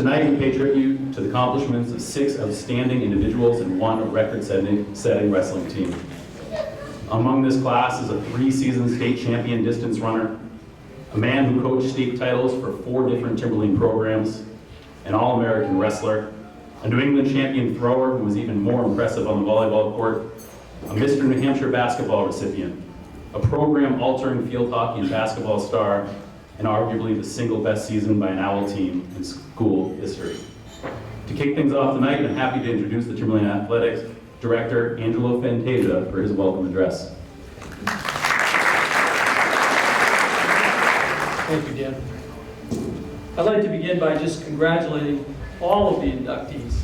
Tonight, we pay tribute to the accomplishments of 6 outstanding individuals and 1 record-setting wrestling team. Among this class is a 3-season state champion distance runner, a man who coached state titles for 4 different Timberlane programs, an All-American wrestler, a New England champion thrower who was even more impressive on the volleyball court, a Mr. New Hampshire basketball recipient, a program-altering field hockey and basketball star, and arguably the single best season by an Owl team in school history. To kick things off tonight, I'm happy to introduce the Timberlane Athletics Director, Angelo Fantasia, for his welcome address. Thank you, Dan. I'd like to begin by just congratulating all of the inductees.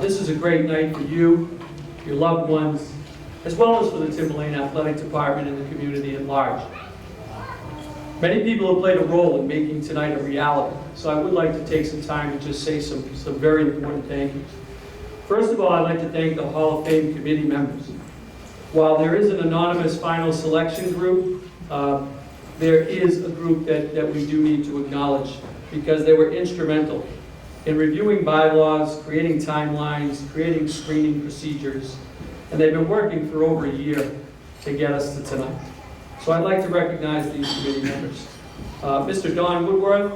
This is a great night for you, your loved ones, as well as for the Timberlane Athletic Department and the community at large. Many people have played a role in making tonight a reality, so I would like to take some time to just say some very important thank yous. First of all, I'd like to thank the Hall of Fame committee members. While there is an anonymous final selection group, there is a group that we do need to acknowledge because they were instrumental in reviewing bylaws, creating timelines, creating screening procedures, and they've been working for over a year to get us to tonight. So I'd like to recognize these committee members. Mr. Don Woodworth,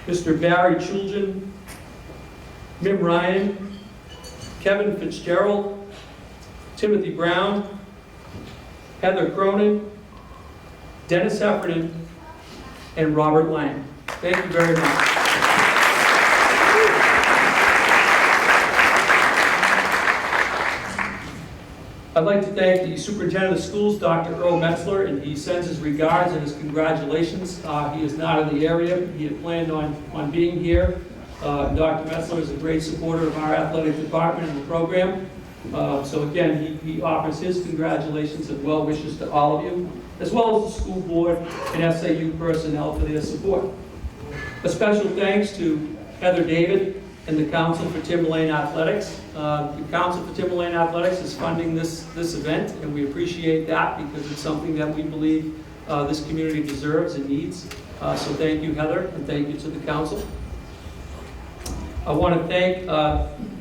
Mr. Barry Chulgin, Mim Ryan, Kevin Fitzgerald, Timothy Brown, Heather Cronin, Dennis Heffernan, and Robert Lang. Thank you very much. I'd like to thank the Superintendent of Schools, Dr. Earl Metzler, and he sends his regards and his congratulations. He is not in the area. He had planned on being here. Dr. Metzler is a great supporter of our athletic department and the program. So again, he offers his congratulations and well wishes to all of you, as well as the school board and SAU personnel for their support. A special thanks to Heather David and the Council for Timberlane Athletics. The Council for Timberlane Athletics is funding this event, and we appreciate that because it's something that we believe this community deserves and needs. So thank you, Heather, and thank you to the Council. I want to thank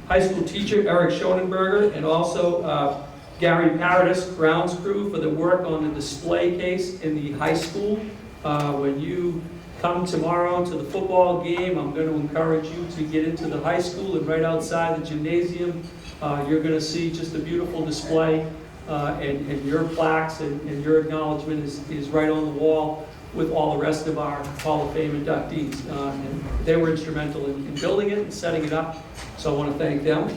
high school teacher Eric Schonenberger and also Gary Paradis grounds crew for the work on the display case in the high school. When you come tomorrow to the football game, I'm going to encourage you to get into the high school, and right outside the gymnasium, you're going to see just a beautiful display, and your plaques and your acknowledgement is right on the wall with all the rest of our Hall of Fame inductees. And they were instrumental in building it and setting it up, so I want to thank them.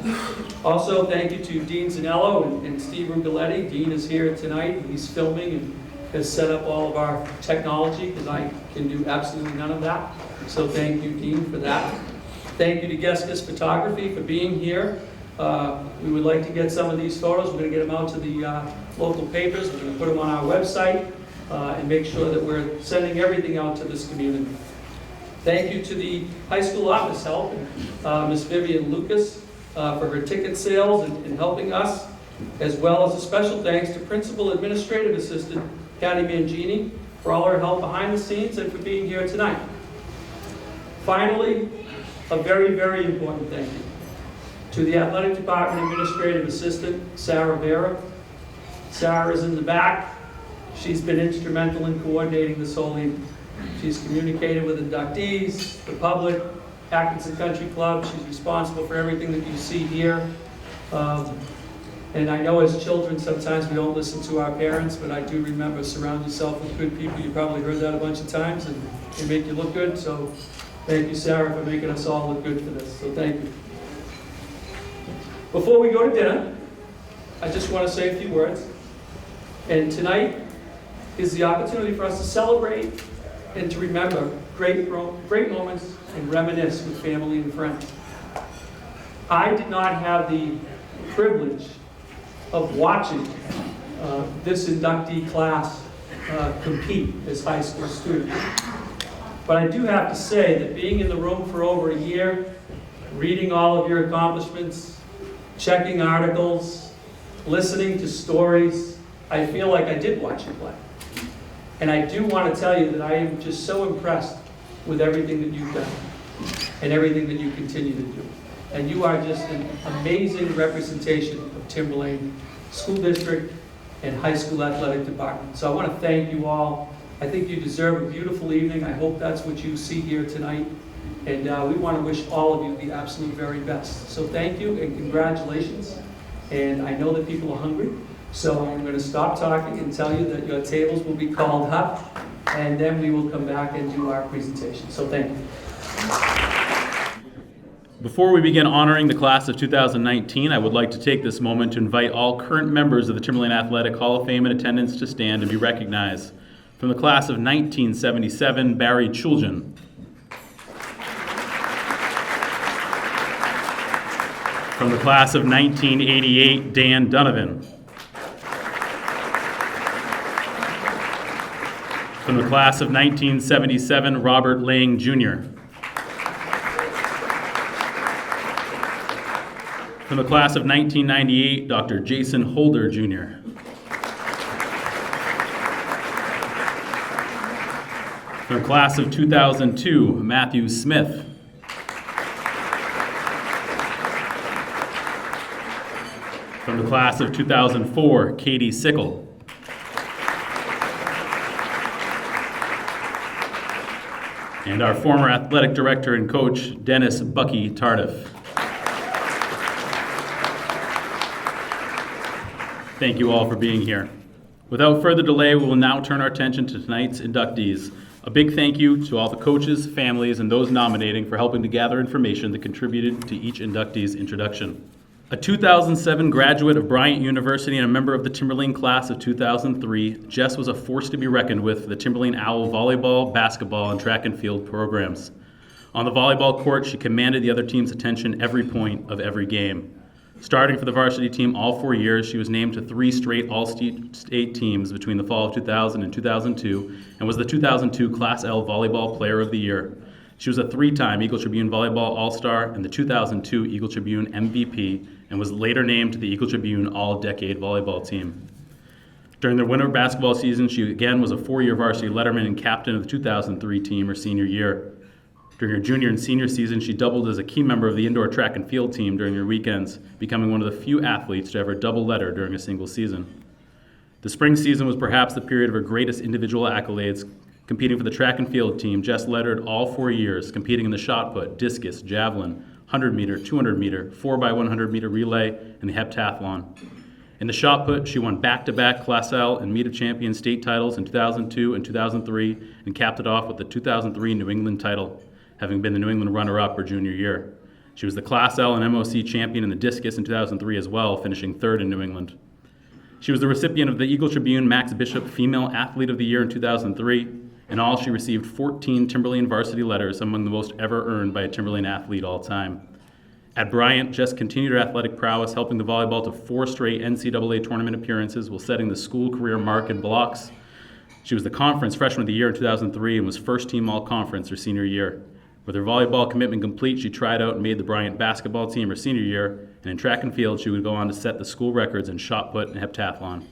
Also, thank you to Dean Zanello and Steve Rugaletti. Dean is here tonight, and he's filming and has set up all of our technology because I can do absolutely none of that. So thank you, Dean, for that. Thank you to Geskus Photography for being here. We would like to get some of these photos. We're going to get them out to the local papers. We're going to put them on our website and make sure that we're sending everything out to this community. Thank you to the high school office help, Ms. Vivian Lucas, for her ticket sales and helping us, as well as a special thanks to Principal Administrative Assistant Patty Mangini for all her help behind the scenes and for being here tonight. Finally, a very, very important thank you to the Athletic Department Administrative Assistant, Sarah Vera. Sarah is in the back. She's been instrumental in coordinating this whole evening. She's communicated with inductees, the public, Atkinson Country Club. She's responsible for everything that you see here. And I know as children, sometimes we don't listen to our parents, but I do remember surround yourself with good people. You probably heard that a bunch of times, and they make you look good. So thank you, Sarah, for making us all look good for this. So thank you. Before we go to dinner, I just want to say a few words. And tonight is the opportunity for us to celebrate and to remember great moments and reminisce with family and friends. I did not have the privilege of watching this inductee class compete as high school students. But I do have to say that being in the room for over a year, reading all of your accomplishments, checking articles, listening to stories, I feel like I did watch you play. And I do want to tell you that I am just so impressed with everything that you've done. and everything that you continue to do. And you are just an amazing representation of Timberlane School District and High School Athletic Department. So I want to thank you all. I think you deserve a beautiful evening. I hope that's what you see here tonight. And we want to wish all of you the absolute very best. So thank you and congratulations. And I know that people are hungry, so I'm going to stop talking and tell you that your tables will be called up, and then we will come back and do our presentation. So thank you. Before we begin honoring the class of 2019, I would like to take this moment to invite all current members of the Timberlane Athletic Hall of Fame in attendance to stand and be recognized. From the class of 1977, Barry Chuljan. From the class of 1988, Dan Donovan. From the class of 1977, Robert Lang, Jr. From the class of 1998, Dr. Jason Holder, Jr. From the class of 2002, Matthew Smith. From the class of 2004, Katie Sickel. And our former athletic director and coach, Dennis Bucky Tardif. Thank you all for being here. Without further delay, we will now turn our attention to tonight's inductees. A big thank you to all the coaches, families, and those nominating for helping to gather information that contributed to each inductee's introduction. A 2007 graduate of Bryant University and a member of the Timberlane class of 2003, Jess was a force to be reckoned with for the Timberlane Owl volleyball, basketball, and track and field programs. On the volleyball court, she commanded the other team's attention every point of every game. Starting for the varsity team all 4 years, she was named to 3 straight all-state teams between the fall of 2000 and 2002 and was the 2002 Class L Volleyball Player of the Year. She was a 3-time Eagle Tribune Volleyball All-Star and the 2002 Eagle Tribune MVP and was later named to the Eagle Tribune All-Decade Volleyball Team. During the winter basketball season, she again was a 4-year varsity letterman and captain of the 2003 team her senior year. During her junior and senior season, she doubled as a key member of the indoor track and field team during her weekends, becoming one of the few athletes to ever double letter during a single season. The spring season was perhaps the period of her greatest individual accolades. Competing for the track and field team, Jess lettered all 4 years, competing in the shot put, discus, javelin, 100-meter, 200-meter, 4x100-meter relay, and the heptathlon. In the shot put, she won back-to-back Class L and Meet of Champions state titles in 2002 and 2003, and capped it off with the 2003 New England title, having been the New England runner-up her junior year. She was the Class L and MOC champion in the discus in 2003 as well, finishing 3rd in New England. She was the recipient of the Eagle Tribune Max Bishop Female Athlete of the Year in 2003. In all, she received 14 Timberlane varsity letters, among the most ever earned by a Timberlane athlete all time. At Bryant, Jess continued her athletic prowess, helping the volleyball to 4 straight NCAA tournament appearances while setting the school career mark in blocks. She was the Conference Freshman of the Year in 2003 and was first team all-conference her senior year. With her volleyball commitment complete, she tried out and made the Bryant basketball team her senior year, and in track and field, she would go on to set the school records in shot put and heptathlon.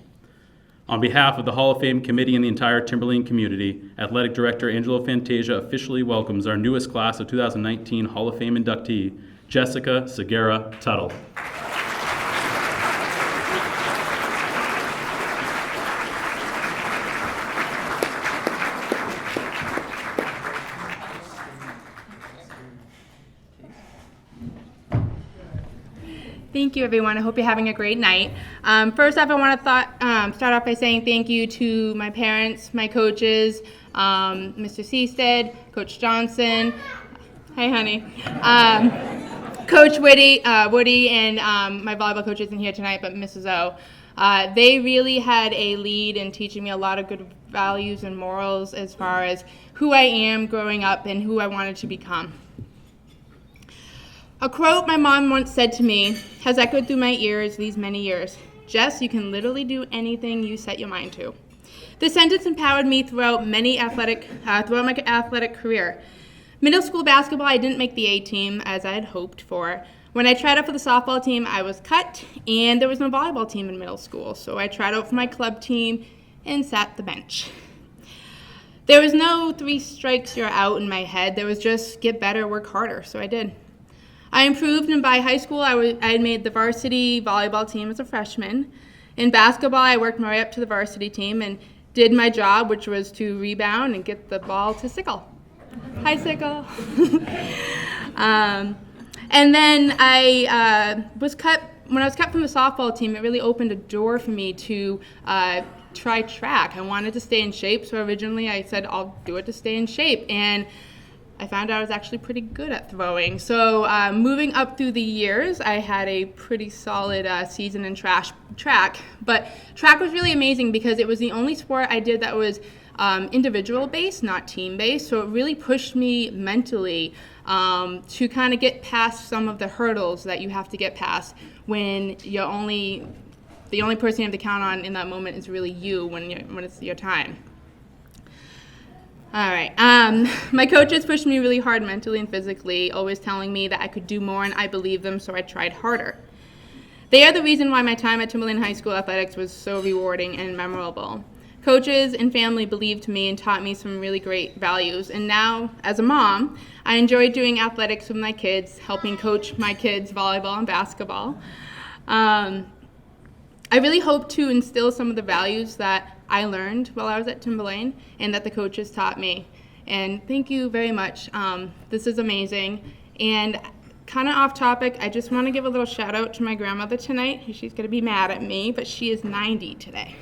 On behalf of the Hall of Fame committee and the entire Timberlane community, Athletic Director Angelo Fantasia officially welcomes our newest class of 2019 Hall of Fame inductee, Jessica Cegarra Tuttle. Thank you, everyone. I hope you're having a great night. First off, I want to start off by saying thank you to my parents, my coaches, Mr. Seastead, Coach Johnson. Hi, honey. Coach Woody, and my volleyball coach isn't here tonight, but Mrs. O. They really had a lead in teaching me a lot of good values and morals as far as who I am growing up and who I wanted to become. A quote my mom once said to me has echoed through my ears these many years. Jess, you can literally do anything you set your mind to. This sentence empowered me throughout my athletic career. Middle school basketball, I didn't make the A team as I had hoped for. When I tried out for the softball team, I was cut, and there was no volleyball team in middle school, so I tried out for my club team and sat the bench. There was no 3 strikes, you're out in my head. There was just get better, work harder. So I did. I improved, and by high school, I had made the varsity volleyball team as a freshman. In basketball, I worked my way up to the varsity team and did my job, which was to rebound and get the ball to Sickel. Hi, Sickel. And then I was cut. When I was cut from the softball team, it really opened a door for me to try track. I wanted to stay in shape, so originally I said I'll do it to stay in shape, and I found out I was actually pretty good at throwing. So moving up through the years, I had a pretty solid season in track, but track was really amazing because it was the only sport I did that was individual based, not team based, so it really pushed me mentally to kind of get past some of the hurdles that you have to get past when the only person you have to count on in that moment is really you when it's your time. All right. My coaches pushed me really hard mentally and physically, always telling me that I could do more, and I believed them, so I tried harder. They are the reason why my time at Timberlane High School athletics was so rewarding and memorable. Coaches and family believed me and taught me some really great values, and now, as a mom, I enjoy doing athletics with my kids, helping coach my kids volleyball and basketball. I really hope to instill some of the values that I learned while I was at Timberlane and that the coaches taught me. And thank you very much. This is amazing. And kind of off topic, I just want to give a little shout out to my grandmother tonight. She's going to be mad at me, but she is 90 today.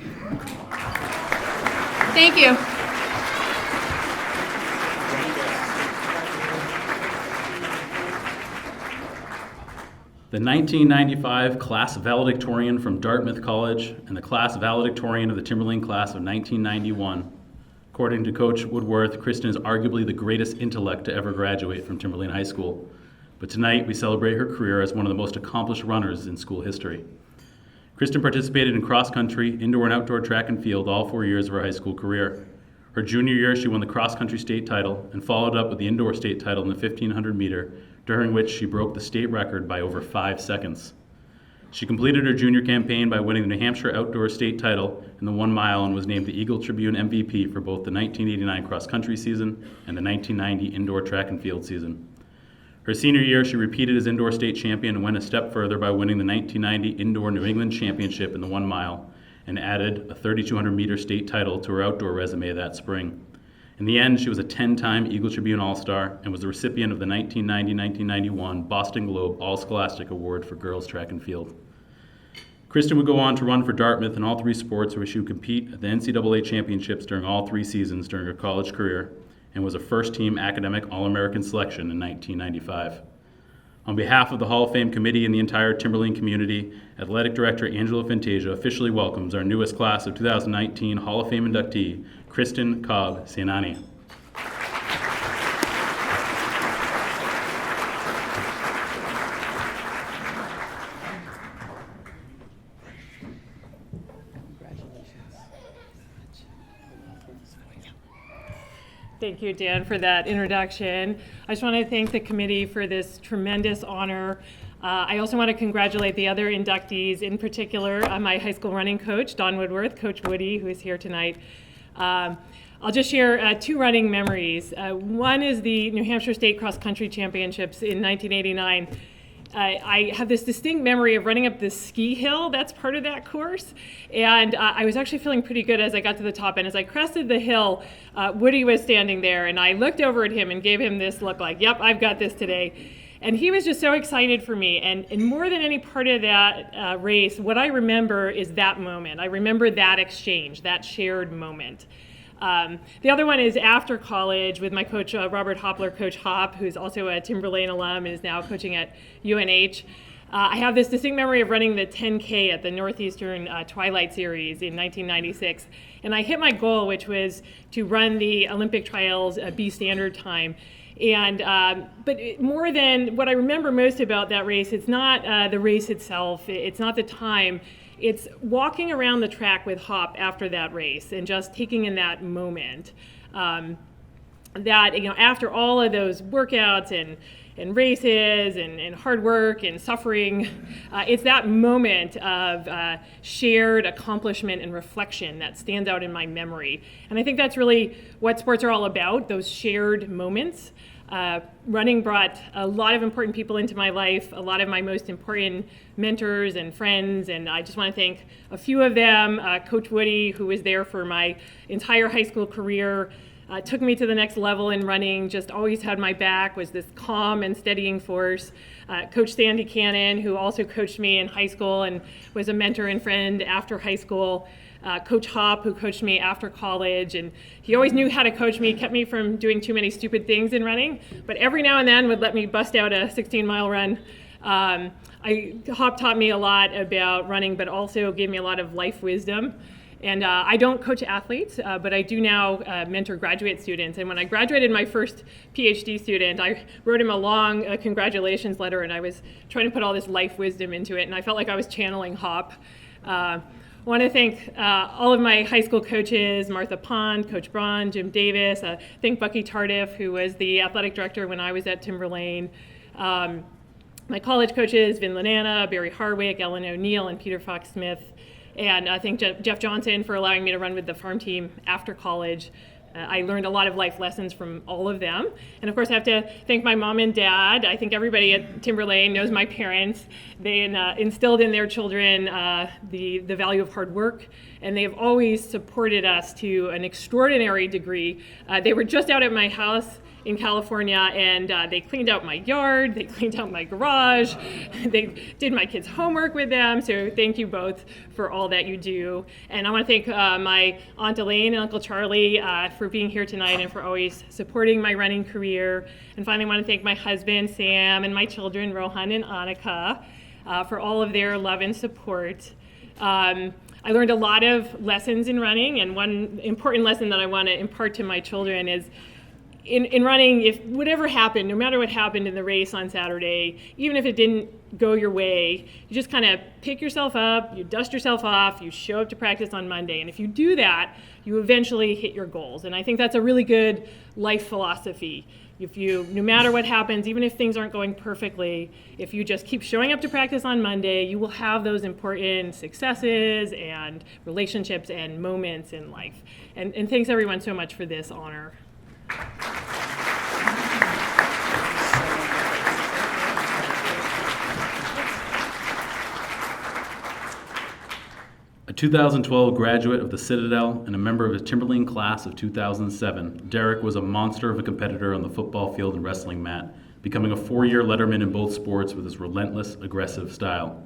Thank you. The 1995 class valedictorian from Dartmouth College and the class valedictorian of the Timberlane class of 1991. According to Coach Woodworth, Kristin is arguably the greatest intellect to ever graduate from Timberlane High School. But tonight we celebrate her career as one of the most accomplished runners in school history. Kristin participated in cross-country, indoor and outdoor track and field all 4 years of her high school career. Her junior year, she won the cross-country state title and followed up with the indoor state title in the 1,500 meter, during which she broke the state record by over 5 seconds. She completed her junior campaign by winning the New Hampshire outdoor state title in the 1 mile and was named the Eagle Tribune MVP for both the 1989 cross-country season and the 1990 indoor track and field season. Her senior year, she repeated as indoor state champion and went a step further by winning the 1990 Indoor New England Championship in the 1 mile and added a 3,200 meter state title to her outdoor resume that spring. In the end, she was a 10-time Eagle Tribune All-Star and was the recipient of the 1990-1991 Boston Globe All-Scholastic Award for girls track and field. Kristin would go on to run for Dartmouth in all 3 sports, where she would compete at the NCAA championships during all 3 seasons during her college career, and was a first-team academic All-American selection in 1995. On behalf of the Hall of Fame committee and the entire Timberlane community, Athletic Director Angela Fantasia officially welcomes our newest class of 2019 Hall of Fame inductee, Kristin Cobb Sainani. Thank you, Dan, for that introduction. I just want to thank the committee for this tremendous honor. I also want to congratulate the other inductees, in particular my high school running coach, Don Woodworth, Coach Woody, who is here tonight. I'll just share 2 running memories. One is the New Hampshire State Cross Country Championships in 1989. I have this distinct memory of running up this ski hill that's part of that course, and I was actually feeling pretty good as I got to the top, and as I crested the hill, Woody was standing there, and I looked over at him and gave him this look like, yep, I've got this today. And he was just so excited for me, and more than any part of that race, what I remember is that moment. I remember that exchange, that shared moment. The other one is after college with my coach, Robert Hopler, Coach Hop, who's also a Timberlane alum and is now coaching at UNH. I have this distinct memory of running the 10K at the Northeastern Twilight Series in 1996. And I hit my goal, which was to run the Olympic trials B standard time. And but more than what I remember most about that race, it's not the race itself, it's not the time. It's walking around the track with Hop after that race and just taking in that moment. That, after all of those workouts and races and hard work and suffering. It's that moment of shared accomplishment and reflection that stands out in my memory. And I think that's really what sports are all about, those shared moments. Running brought a lot of important people into my life, a lot of my most important mentors and friends, and I just want to thank a few of them. Coach Woody, who was there for my entire high school career, took me to the next level in running, just always had my back, was this calm and steadying force. Coach Sandy Cannon, who also coached me in high school and was a mentor and friend after high school. Coach Hop, who coached me after college, and he always knew how to coach me, kept me from doing too many stupid things in running, but every now and then would let me bust out a 16-mile run. Hop taught me a lot about running, but also gave me a lot of life wisdom. And I don't coach athletes, but I do now mentor graduate students. And when I graduated my first PhD student, I wrote him a long congratulations letter, and I was trying to put all this life wisdom into it, and I felt like I was channeling Hop. I want to thank all of my high school coaches, Martha Pond, Coach Braun, Jim Davis, thank Bucky Tardif, who was the athletic director when I was at Timberlane. My college coaches, Vin Lanana, Barry Harwick, Ellen O'Neill, and Peter Fox-Smith. And I thank Jeff Johnson for allowing me to run with the farm team after college. I learned a lot of life lessons from all of them. And of course, I have to thank my mom and dad. I think everybody at Timberlane knows my parents. They instilled in their children the value of hard work, and they have always supported us to an extraordinary degree. They were just out at my house in California, and they cleaned out my yard, they cleaned out my garage, they did my kids' homework with them, so thank you both for all that you do. And I want to thank my Aunt Elaine and Uncle Charlie for being here tonight and for always supporting my running career. And finally, I want to thank my husband, Sam, and my children, Rohan and Annika, for all of their love and support. I learned a lot of lessons in running, and one important lesson that I want to impart to my children is in running, if whatever happened, no matter what happened in the race on Saturday, even if it didn't go your way, you just kind of pick yourself up, you dust yourself off, you show up to practice on Monday. And if you do that, you eventually hit your goals. And I think that's a really good life philosophy. No matter what happens, even if things aren't going perfectly, if you just keep showing up to practice on Monday, you will have those important successes and relationships and moments in life. And thanks everyone so much for this honor. A 2012 graduate of the Citadel and a member of the Timberlane class of 2007, Derek was a monster of a competitor on the football field and wrestling mat, becoming a 4-year letterman in both sports with his relentless, aggressive style.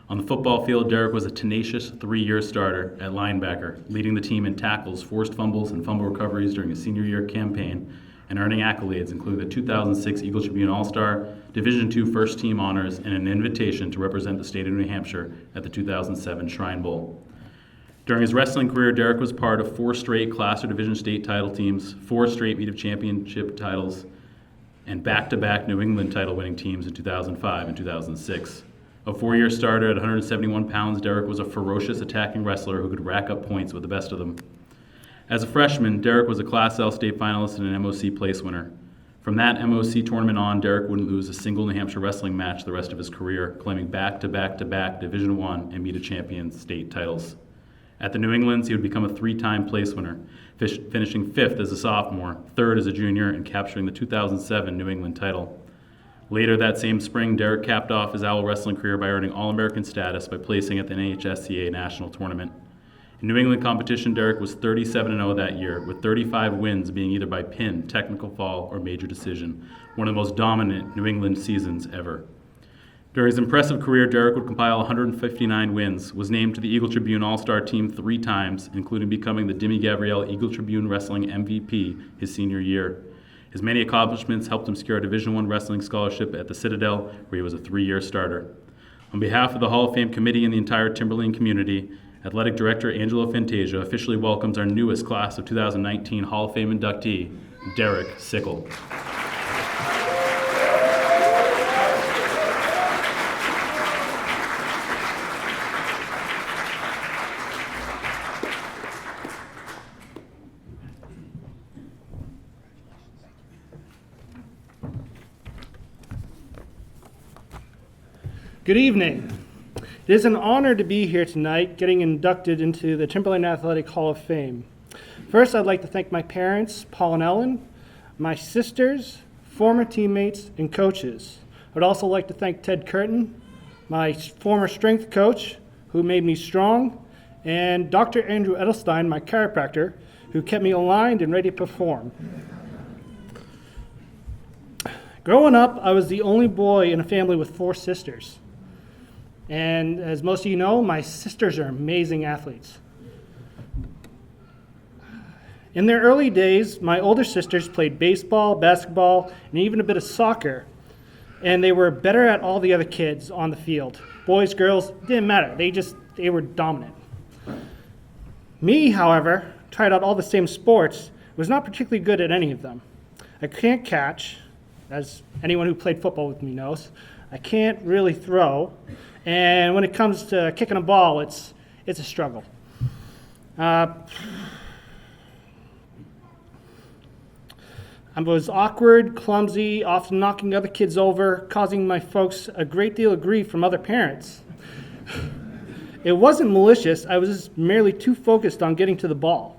On the football field, Derek was a tenacious 3-year starter at linebacker, leading the team in tackles, forced fumbles, and fumble recoveries during his senior year campaign, and earning accolades including the 2006 Eagle Tribune All-Star, Division II First Team Honors, and an invitation to represent the state of New Hampshire at the 2007 Shrine Bowl. During his wrestling career, Derek was part of 4 straight Class or Division state title teams, 4 straight Meet of Championship titles, and back-to-back New England title-winning teams in 2005 and 2006. A 4-year starter at 171 pounds, Derek was a ferocious attacking wrestler who could rack up points with the best of them. As a freshman, Derek was a Class L state finalist and an MOC place winner. From that MOC tournament on, Derek wouldn't lose a single New Hampshire wrestling match the rest of his career, claiming back-to-back-to-back Division I and Meet of Champions state titles. At the New Englands, he would become a 3-time place winner, finishing 5th as a sophomore, 3rd as a junior, and capturing the 2007 New England title. Later that same spring, Derek capped off his OWL wrestling career by earning All-American status by placing at the NHSCA National Tournament. In New England competition, Derek was 37-0 that year, with 35 wins being either by pin, technical fall, or major decision, one of the most dominant New England seasons ever. During his impressive career, Derek would compile 159 wins, was named to the Eagle Tribune All-Star team 3 times, including becoming the Demi Gabrielle Eagle Tribune Wrestling MVP his senior year. His many accomplishments helped him secure a Division I wrestling scholarship at the Citadel, where he was a 3-year starter. On behalf of the Hall of Fame committee and the entire Timberlane community, Athletic Director Angelo Fantasia officially welcomes our newest class of 2019 Hall of Fame inductee, Derek Sickel. Good evening. It is an honor to be here tonight, getting inducted into the Timberlane Athletic Hall of Fame. First, I'd like to thank my parents, Paul and Ellen, my sisters, former teammates, and coaches. I'd also like to thank Ted Curtin, my former strength coach, who made me strong, and Dr. Andrew Edelstein, my chiropractor, who kept me aligned and ready to perform. Growing up, I was the only boy in a family with 4 sisters. And as most of you know, my sisters are amazing athletes. In their early days, my older sisters played baseball, basketball, and even a bit of soccer. And they were better at all the other kids on the field. Boys, girls, didn't matter. They were dominant. Me, however, tried out all the same sports, was not particularly good at any of them. I can't catch, as anyone who played football with me knows. I can't really throw. And when it comes to kicking a ball, it's a struggle. I was awkward, clumsy, often knocking other kids over, causing my folks a great deal of grief from other parents. It wasn't malicious, I was just merely too focused on getting to the ball.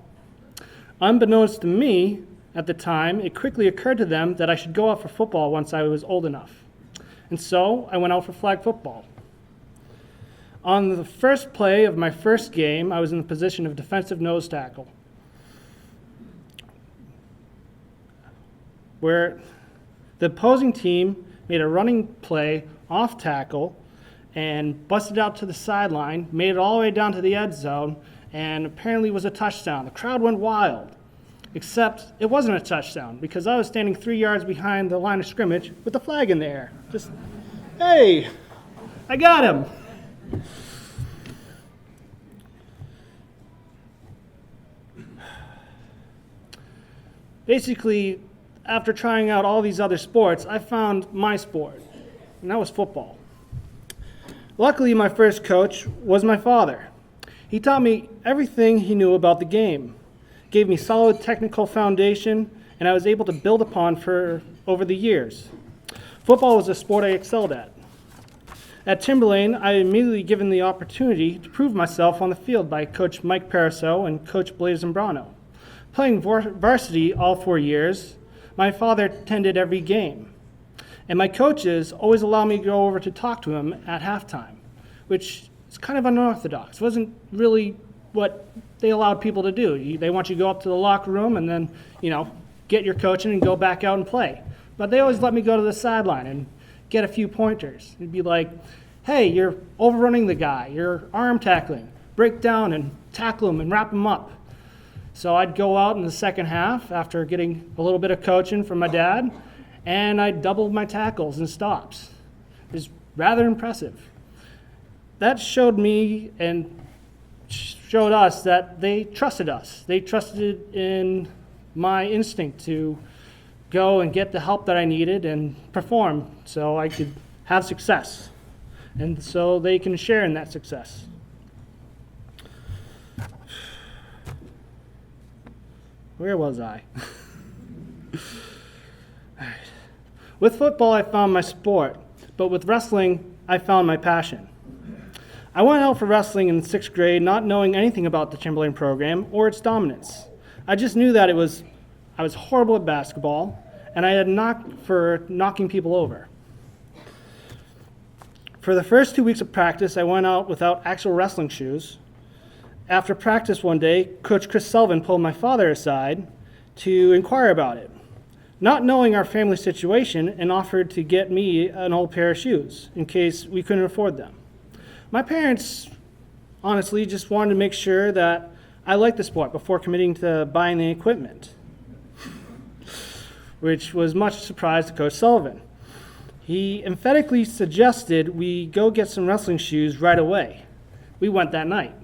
Unbeknownst to me, at the time, it quickly occurred to them that I should go out for football once I was old enough. And so I went out for flag football. On the first play of my first game, I was in the position of defensive nose tackle, where the opposing team made a running play off tackle and busted out to the sideline, made it all the way down to the end zone, and apparently was a touchdown. The crowd went wild, except it wasn't a touchdown because I was standing 3 yards behind the line of scrimmage with the flag in the air. Just, hey, I got him. Basically, after trying out all these other sports, I found my sport, and that was football. Luckily, my first coach was my father. He taught me everything he knew about the game, gave me solid technical foundation, and I was able to build upon for over the years. Football was a sport I excelled at. At Timberlane, I immediately given the opportunity to prove myself on the field by Coach Mike Paraso and Coach Blaise Zambrano. Playing varsity all 4 years, my father attended every game. And my coaches always allowed me to go over to talk to him at halftime, which is kind of unorthodox. It wasn't really what they allowed people to do. They want you to go up to the locker room and then, get your coaching and go back out and play. But they always let me go to the sideline and get a few pointers. It'd be like, hey, you're overrunning the guy, you're arm tackling, break down and tackle him and wrap him up. So I'd go out in the second half after getting a little bit of coaching from my dad, and I'd double my tackles and stops. It was rather impressive. That showed me and showed us that they trusted us. They trusted in my instinct to go and get the help that I needed and perform so I could have success. And so they can share in that success. Where was I? With football, I found my sport, but with wrestling, I found my passion. I went out for wrestling in 6th grade, not knowing anything about the Timberlane program or its dominance. I just knew that I was horrible at basketball, and I had a knack for knocking people over. For the first 2 weeks of practice, I went out without actual wrestling shoes. After practice one day, Coach Chris Sullivan pulled my father aside to inquire about it, not knowing our family situation, and offered to get me an old pair of shoes in case we couldn't afford them. My parents, honestly, just wanted to make sure that I liked the sport before committing to buying the equipment, which was much surprise to Coach Sullivan. He emphatically suggested we go get some wrestling shoes right away. We went that night.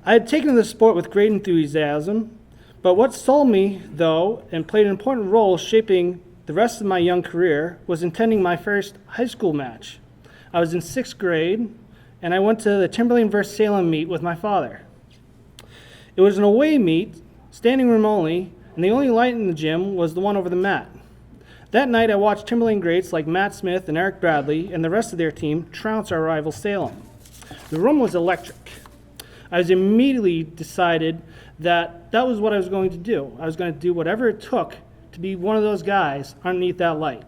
I had taken to the sport with great enthusiasm, but what sold me, though, and played an important role shaping the rest of my young career was attending my first high school match. I was in 6th grade, and I went to the Timberlane vs. Salem meet with my father. It was an away meet, standing room only, and the only light in the gym was the one over the mat. That night, I watched Timberlane greats like Matt Smith and Eric Bradley and the rest of their team trounce our rival Salem. The room was electric. I was immediately decided that that was what I was going to do. I was going to do whatever it took to be one of those guys underneath that light.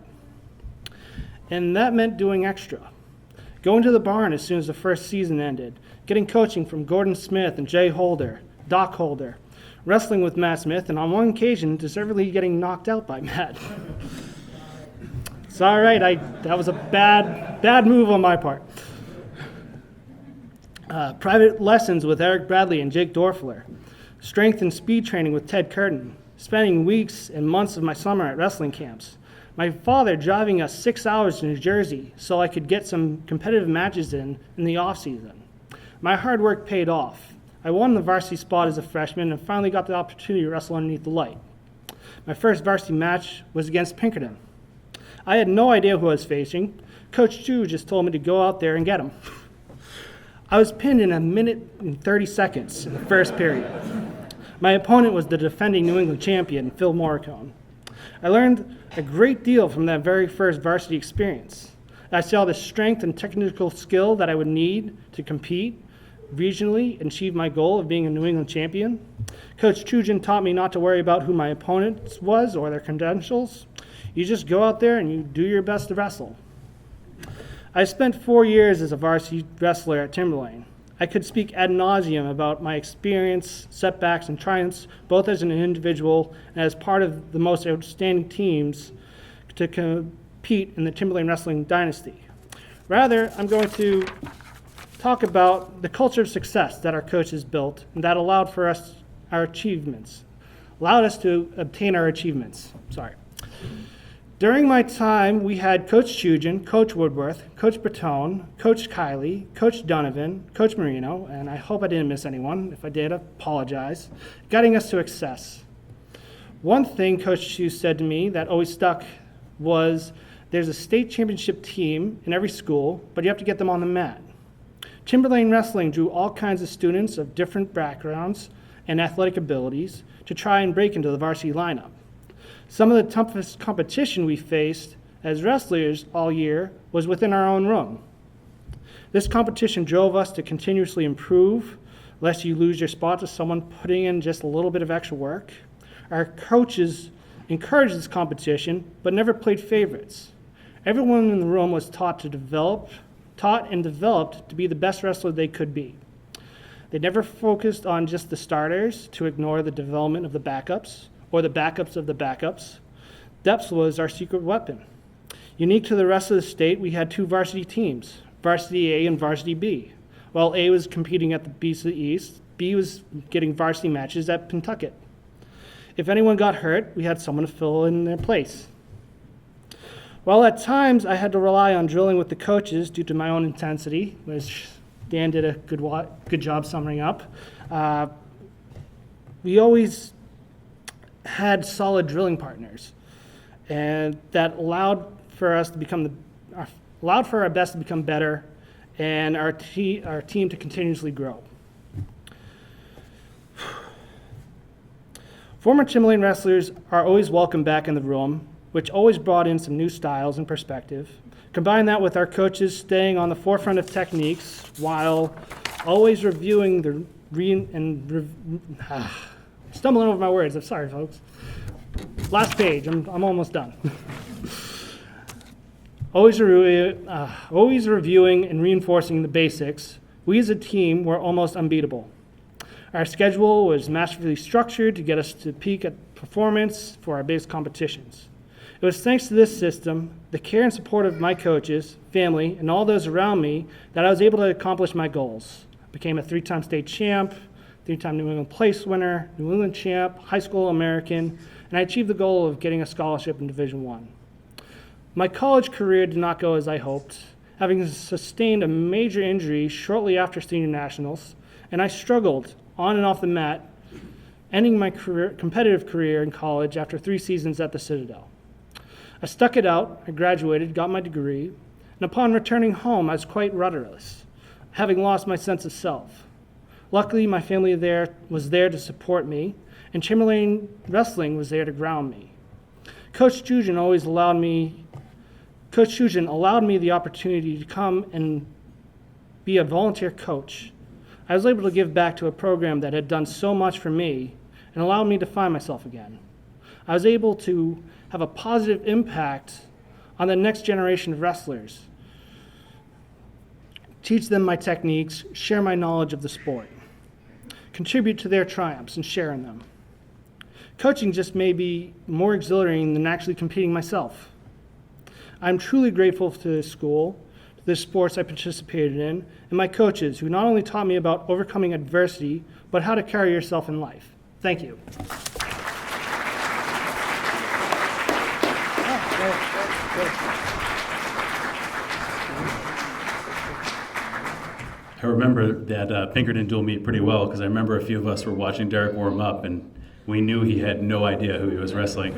And that meant doing extra. Going to the barn as soon as the first season ended, getting coaching from Gordon Smith and Jay Holder, Doc Holder, wrestling with Matt Smith, and on one occasion, deservedly getting knocked out by Matt. It's all right, that was a bad move on my part. Private lessons with Eric Bradley and Jake Dorfler, strength and speed training with Ted Curtin, spending weeks and months of my summer at wrestling camps, my father driving us 6 hours to New Jersey so I could get some competitive matches in the off-season. My hard work paid off. I won the varsity spot as a freshman and finally got the opportunity to wrestle underneath the light. My first varsity match was against Pinkerton. I had no idea who I was facing. Coach Chu just told me to go out there and get him. I was pinned in 1 minute and 30 seconds in the first period. My opponent was the defending New England champion, Phil Morricone. I learned a great deal from that very first varsity experience. I saw the strength and technical skill that I would need to compete regionally and achieve my goal of being a New England champion. Coach Chujin taught me not to worry about who my opponent was or their credentials. You just go out there and you do your best to wrestle. I spent 4 years as a varsity wrestler at Timberlane. I could speak ad nauseum about my experience, setbacks, and triumphs, both as an individual and as part of the most outstanding teams to compete in the Timberlane wrestling dynasty. Rather, I'm going to talk about the culture of success that our coaches built and that allowed us to obtain our achievements. During my time, we had Coach Chujin, Coach Woodworth, Coach Bertone, Coach Kiley, Coach Donovan, Coach Marino, and I hope I didn't miss anyone. If I did, I apologize, guiding us to success. One thing Coach Chu said to me that always stuck was, there's a state championship team in every school, but you have to get them on the mat. Timberlane Wrestling drew all kinds of students of different backgrounds and athletic abilities to try and break into the varsity lineup. Some of the toughest competition we faced as wrestlers all year was within our own room. This competition drove us to continuously improve, lest you lose your spot to someone putting in just a little bit of extra work. Our coaches encouraged this competition, but never played favorites. Everyone in the room was taught and developed to be the best wrestler they could be. They never focused on just the starters to ignore the development of the backups, or the backups of the backups. Depth was our secret weapon. Unique to the rest of the state, we had 2 varsity teams, Varsity A and Varsity B. While A was competing at the Beast of the East, B was getting varsity matches at Pentucket. If anyone got hurt, we had someone to fill in their place. While at times I had to rely on drilling with the coaches due to my own intensity, which Dan did a good job summing up, we always had solid drilling partners, and that allowed for our best to become better, and our team to continuously grow. Former Timberlane wrestlers are always welcome back in the room, which always brought in some new styles and perspective. Combine that with our coaches staying on the forefront of techniques while always reviewing stumbling over my words. I'm sorry, folks. Last page. I'm almost done. Always reviewing and reinforcing the basics. We as a team were almost unbeatable. Our schedule was masterfully structured to get us to peak at performance for our biggest competitions. It was thanks to this system, the care and support of my coaches, family, and all those around me that I was able to accomplish my goals. I became a 3-time state champ, 3-time New England place winner, New England champ, high school American, and I achieved the goal of getting a scholarship in Division I. My college career did not go as I hoped, having sustained a major injury shortly after senior nationals, and I struggled on and off the mat, ending my competitive career in college after 3 seasons at the Citadel. I stuck it out, I graduated, got my degree, and upon returning home, I was quite rudderless, having lost my sense of self. Luckily, my family was there to support me, and Timberlane Wrestling was there to ground me. Coach Jujan allowed me the opportunity to come and be a volunteer coach. I was able to give back to a program that had done so much for me and allowed me to find myself again. I was able to have a positive impact on the next generation of wrestlers, teach them my techniques, share my knowledge of the sport, contribute to their triumphs and share in them. Coaching just may be more exhilarating than actually competing myself. I'm truly grateful to this school, to the sports I participated in, and my coaches who not only taught me about overcoming adversity, but how to carry yourself in life. Thank you. I remember that Pinkerton dual meet pretty well because I remember a few of us were watching Derek warm up and we knew he had no idea who he was wrestling.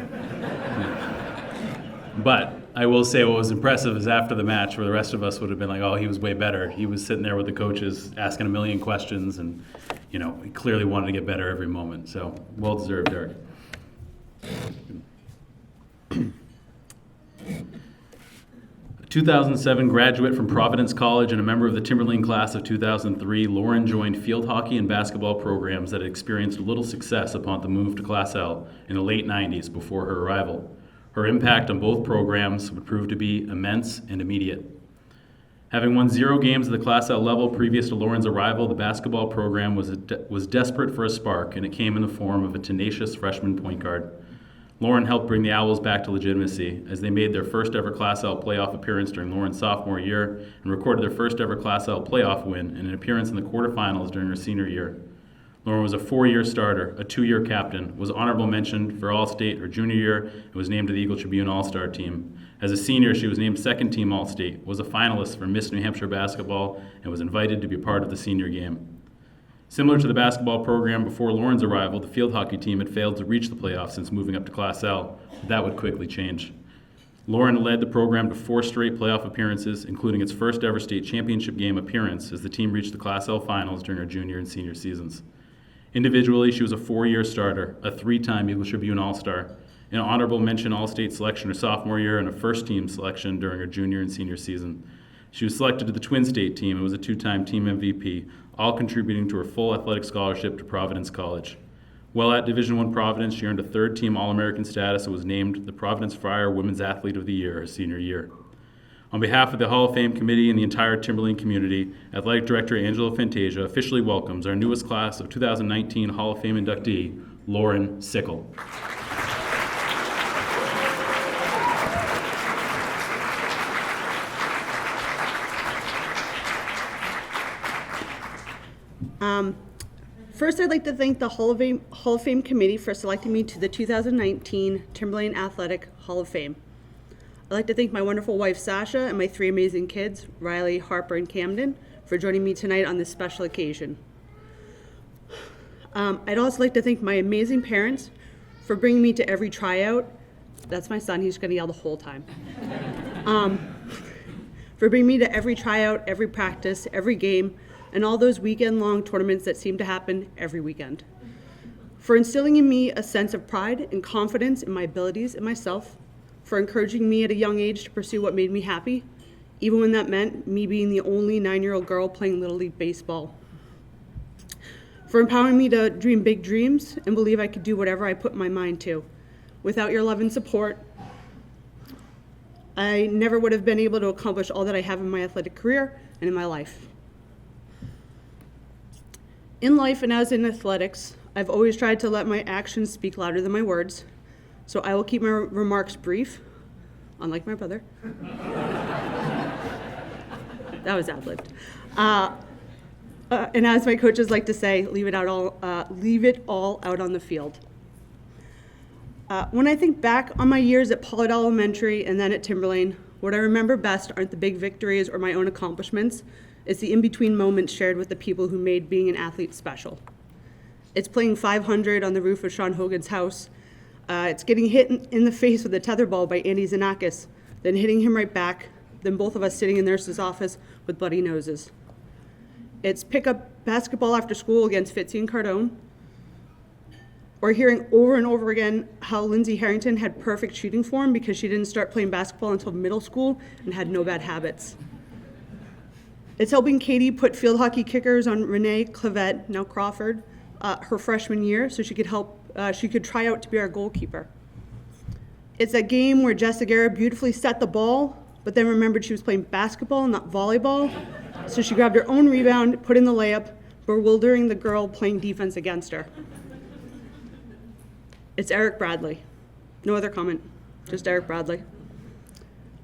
But I will say what was impressive is after the match where the rest of us would have been like, oh, he was way better. He was sitting there with the coaches asking a million questions and, he clearly wanted to get better every moment. So well deserved, Derek. A 2007 graduate from Providence College and a member of the Timberlane class of 2003, Lauren joined field hockey and basketball programs that had experienced little success upon the move to Class L in the late 90s before her arrival. Her impact on both programs would prove to be immense and immediate. Having won 0 games at the Class L level previous to Lauren's arrival, the basketball program was desperate for a spark, and it came in the form of a tenacious freshman point guard. Lauren helped bring the Owls back to legitimacy as they made their first ever Class L playoff appearance during Lauren's sophomore year and recorded their first ever Class L playoff win and an appearance in the quarterfinals during her senior year. Lauren was a 4-year starter, a 2-year captain, was honorable mentioned for All-State her junior year, and was named to the Eagle Tribune All-Star team. As a senior, she was named second team All-State, was a finalist for Miss New Hampshire basketball, and was invited to be part of the senior game. Similar to the basketball program before Lauren's arrival, the field hockey team had failed to reach the playoffs since moving up to Class L. That would quickly change. Lauren led the program to 4 straight playoff appearances, including its first ever state championship game appearance as the team reached the Class L finals during her junior and senior seasons. Individually, she was a 4-year starter, a 3-time Eagle Tribune All-Star, an honorable mention All-State selection her sophomore year, and a first-team selection during her junior and senior season. She was selected to the Twin State team and was a 2-time team MVP, all contributing to her full athletic scholarship to Providence College. While at Division I Providence, she earned a 3rd-team All-American status and was named the Providence Friar Women's Athlete of the Year her senior year. On behalf of the Hall of Fame Committee and the entire Timberlane community, Athletic Director Angela Fantasia officially welcomes our newest class of 2019 Hall of Fame inductee, Lauren Sickel. First, I'd like to thank the Hall of Fame Committee for selecting me to the 2019 Timberlane Athletic Hall of Fame. I'd like to thank my wonderful wife, Sasha, and my 3 amazing kids, Riley, Harper, and Camden, for joining me tonight on this special occasion. I'd also like to thank my amazing parents for bringing me to every tryout. That's my son, he's going to yell the whole time. For bringing me to every tryout, every practice, every game, and all those weekend-long tournaments that seem to happen every weekend. For instilling in me a sense of pride and confidence in my abilities and myself, for encouraging me at a young age to pursue what made me happy, even when that meant me being the only 9-year-old girl playing Little League Baseball. For empowering me to dream big dreams and believe I could do whatever I put my mind to. Without your love and support, I never would have been able to accomplish all that I have in my athletic career and in my life. In life and as in athletics, I've always tried to let my actions speak louder than my words, so I will keep my remarks brief, unlike my brother. That was ad-libbed. And as my coaches like to say, leave it all out on the field. When I think back on my years at Pollard Elementary and then at Timberlane, what I remember best aren't the big victories or my own accomplishments. It's the in-between moments shared with the people who made being an athlete special. It's playing 500 on the roof of Sean Hogan's house. It's getting hit in the face with a tetherball by Andy Zanakis, then hitting him right back, then both of us sitting in the nurse's office with bloody noses. It's pick up basketball after school against Fitzy and Cardone. or hearing over and over again how Lindsay Harrington had perfect shooting form because she didn't start playing basketball until middle school and had no bad habits. It's helping Katie put field hockey kickers on Renee Clavette, now Crawford, her freshman year, so she could try out to be our goalkeeper. It's that game where Cegarra beautifully set the ball, but then remembered she was playing basketball, not volleyball, so she grabbed her own rebound, put in the layup, bewildering the girl playing defense against her. It's Eric Bradley. No other comment, just Eric Bradley.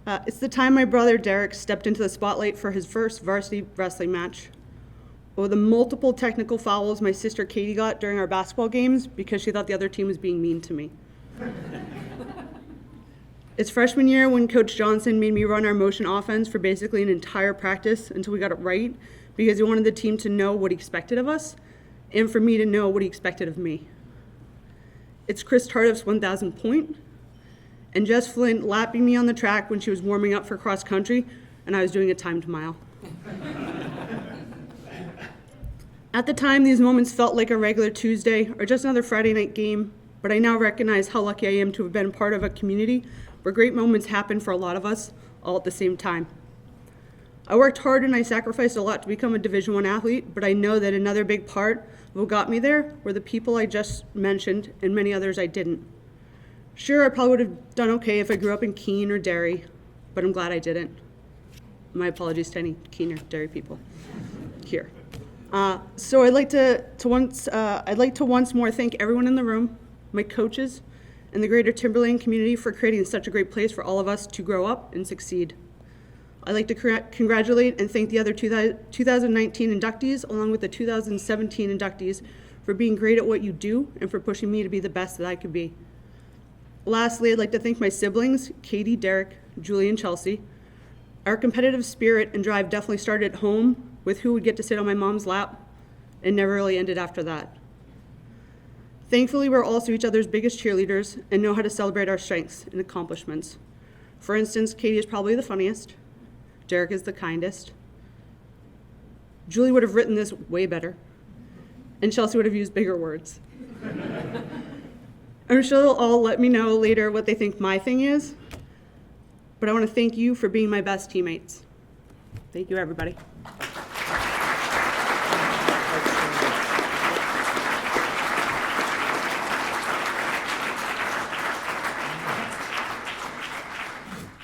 It's the time my brother Derek stepped into the spotlight for his first varsity wrestling match. Or the multiple technical fouls my sister Katie got during our basketball games because she thought the other team was being mean to me. It's freshman year when Coach Johnson made me run our motion offense for basically an entire practice until we got it right because he wanted the team to know what he expected of us and for me to know what he expected of me. It's Chris Tardif's 1,000 point and Jess Flint lapping me on the track when she was warming up for cross country and I was doing a timed mile. At the time, these moments felt like a regular Tuesday or just another Friday night game, but I now recognize how lucky I am to have been part of a community where great moments happen for a lot of us all at the same time. I worked hard and I sacrificed a lot to become a Division I athlete, but I know that another big part of what got me there were the people I just mentioned and many others I didn't. Sure, I probably would have done okay if I grew up in Keene or Derry, but I'm glad I didn't. My apologies to any Keene or Derry people here. So I'd like to once more thank everyone in the room, my coaches, and the greater Timberlane community for creating such a great place for all of us to grow up and succeed. I'd like to congratulate and thank the other 2019 inductees along with the 2017 inductees for being great at what you do and for pushing me to be the best that I could be. Lastly, I'd like to thank my siblings, Katie, Derek, Julie, and Chelsea. Our competitive spirit and drive definitely started at home with who would get to sit on my mom's lap and never really ended after that. Thankfully, we're also each other's biggest cheerleaders and know how to celebrate our strengths and accomplishments. For instance, Katie is probably the funniest. Derek is the kindest. Julie would have written this way better. And Chelsea would have used bigger words. I'm sure they'll all let me know later what they think my thing is. But I want to thank you for being my best teammates. Thank you, everybody.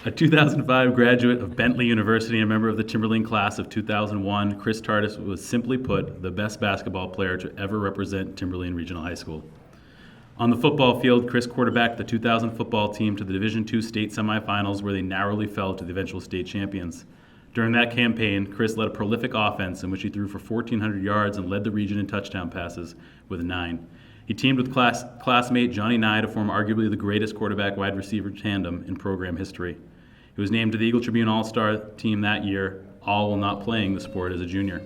A 2005 graduate of Bentley University and a member of the Timberlane class of 2001, Chris Tardif was simply put the best basketball player to ever represent Timberlane Regional High School. On the football field, Chris quarterbacked the 2000 football team to the Division II state semifinals where they narrowly fell to the eventual state champions. During that campaign, Chris led a prolific offense in which he threw for 1,400 yards and led the region in touchdown passes with 9. He teamed with classmate Johnny Nye to form arguably the greatest quarterback-wide receiver tandem in program history. He was named to the Eagle Tribune All-Star team that year, all while not playing the sport as a junior.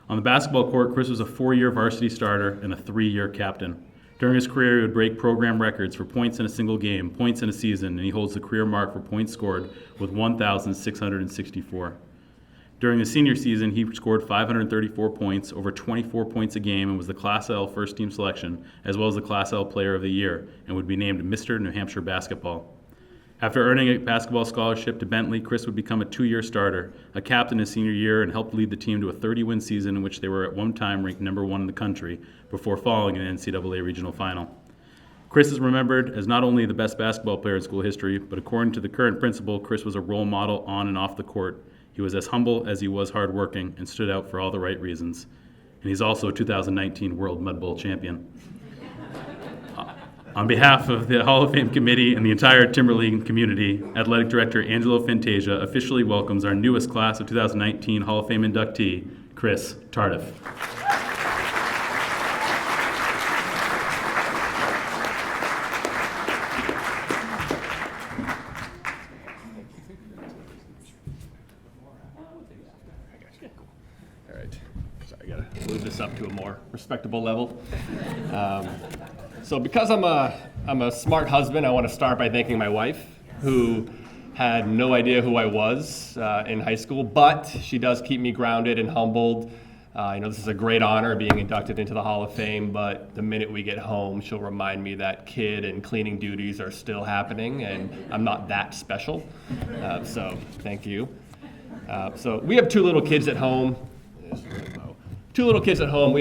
On the basketball court, Chris was a 4-year varsity starter and a 3-year captain. During his career, he would break program records for points in a single game, points in a season, and he holds the career mark for points scored with 1,664. During his senior season, he scored 534 points, over 24 points a game, and was the Class L first-team selection, as well as the Class L Player of the Year, and would be named Mr. New Hampshire Basketball. After earning a basketball scholarship to Bentley, Chris would become a 2-year starter, a captain his senior year, and helped lead the team to a 30-win season in which they were at one time ranked number 1 in the country before falling in the NCAA regional final. Chris is remembered as not only the best basketball player in school history, but according to the current principal, Chris was a role model on and off the court. He was as humble as he was hardworking and stood out for all the right reasons. And he's also a 2019 World Mud Bowl champion. On behalf of the Hall of Fame committee and the entire Timberlane community, Athletic Director Angelo Fantasia officially welcomes our newest class of 2019 Hall of Fame inductee, Chris Tardif. All right, sorry, I gotta move this up to a more respectable level. So because I'm a smart husband, I want to start by thanking my wife, who had no idea who I was in high school, but she does keep me grounded and humbled This is a great honor being inducted into the Hall of Fame, but the minute we get home, she'll remind me that kid and cleaning duties are still happening, and I'm not that special. So thank you. So we have two little kids at home. We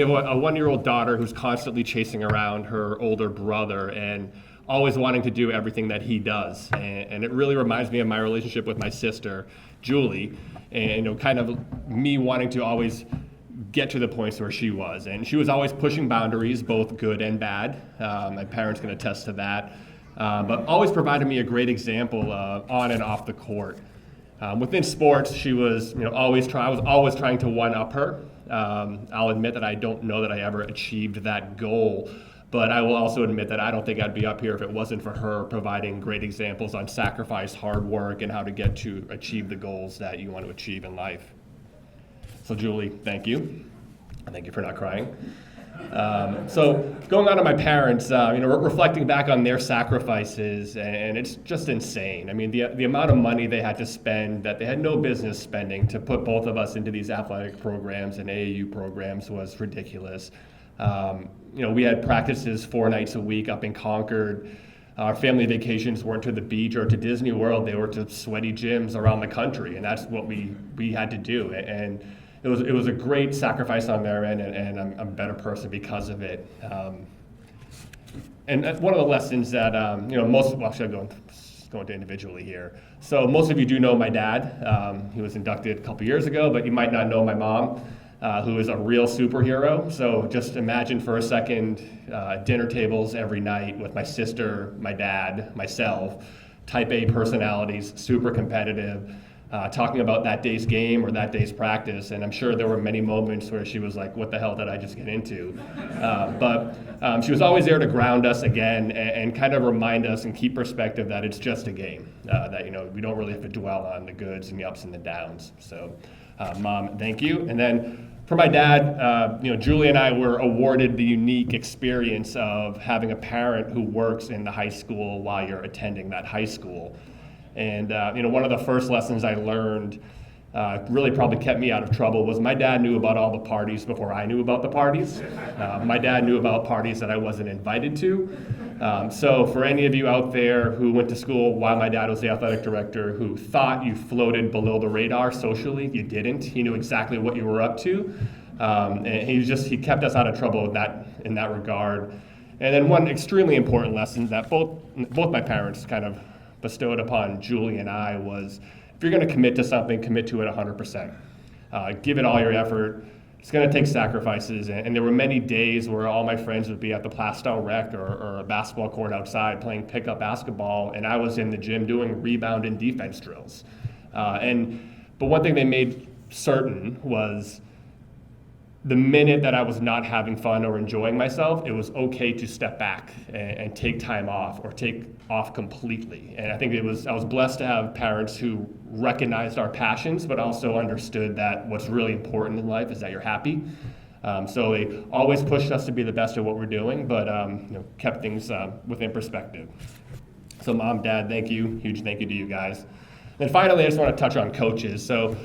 have a one-year-old daughter who's constantly chasing around her older brother and always wanting to do everything that he does. And it really reminds me of my relationship with my sister, Julie, and kind of me wanting to always get to the points where she was. And she was always pushing boundaries, both good and bad. My parents can attest to that. But always provided me a great example on and off the court. Within sports, she was I was always trying to one-up her. I'll admit that I don't know that I ever achieved that goal, but I will also admit that I don't think I'd be up here if it wasn't for her providing great examples on sacrifice, hard work, and how to get to achieve the goals that you want to achieve in life. So Julie, thank you. Thank you for not crying. So going on to my parents, reflecting back on their sacrifices, and it's just insane. I mean, the amount of money they had to spend that they had no business spending to put both of us into these athletic programs and AAU programs was ridiculous. We had practices 4 nights a week up in Concord. Our family vacations weren't to the beach or to Disney World. They were to sweaty gyms around the country, and that's what we had to do. And it was a great sacrifice on their end, and I'm a better person because of it. And one of the lessons that should I go into individually here. So most of you do know my dad. He was inducted a couple years ago, but you might not know my mom, who is a real superhero. So just imagine for a second dinner tables every night with my sister, my dad, myself, type A personalities, super competitive, talking about that day's game or that day's practice. And I'm sure there were many moments where she was like, what the hell did I just get into? But she was always there to ground us again and kind of remind us and keep perspective that it's just a game, that we don't really have to dwell on the goods and the ups and the downs. So Mom, thank you. And then for my dad, Julie and I were awarded the unique experience of having a parent who works in the high school while you're attending that high school. And one of the first lessons I learned really probably kept me out of trouble was my dad knew about all the parties before I knew about the parties. My dad knew about parties that I wasn't invited to. So for any of you out there who went to school while my dad was the athletic director, who thought you floated below the radar socially, you didn't. He knew exactly what you were up to. And he kept us out of trouble in that regard. And then one extremely important lesson that both my parents kind of bestowed upon Julie and I was, if you're going to commit to something, commit to it 100%. Give it all your effort. It's going to take sacrifices. And there were many days where all my friends would be at the Plastone Rec or a basketball court outside playing pickup basketball, and I was in the gym doing rebound and defense drills. But one thing they made certain was the minute that I was not having fun or enjoying myself, it was okay to step back and take time off or take off completely. And I think I was blessed to have parents who recognized our passions, but also understood that what's really important in life is that you're happy. So they always pushed us to be the best at what we're doing, but kept things within perspective. So Mom, Dad, thank you. Huge thank you to you guys. And finally, I just want to touch on coaches. So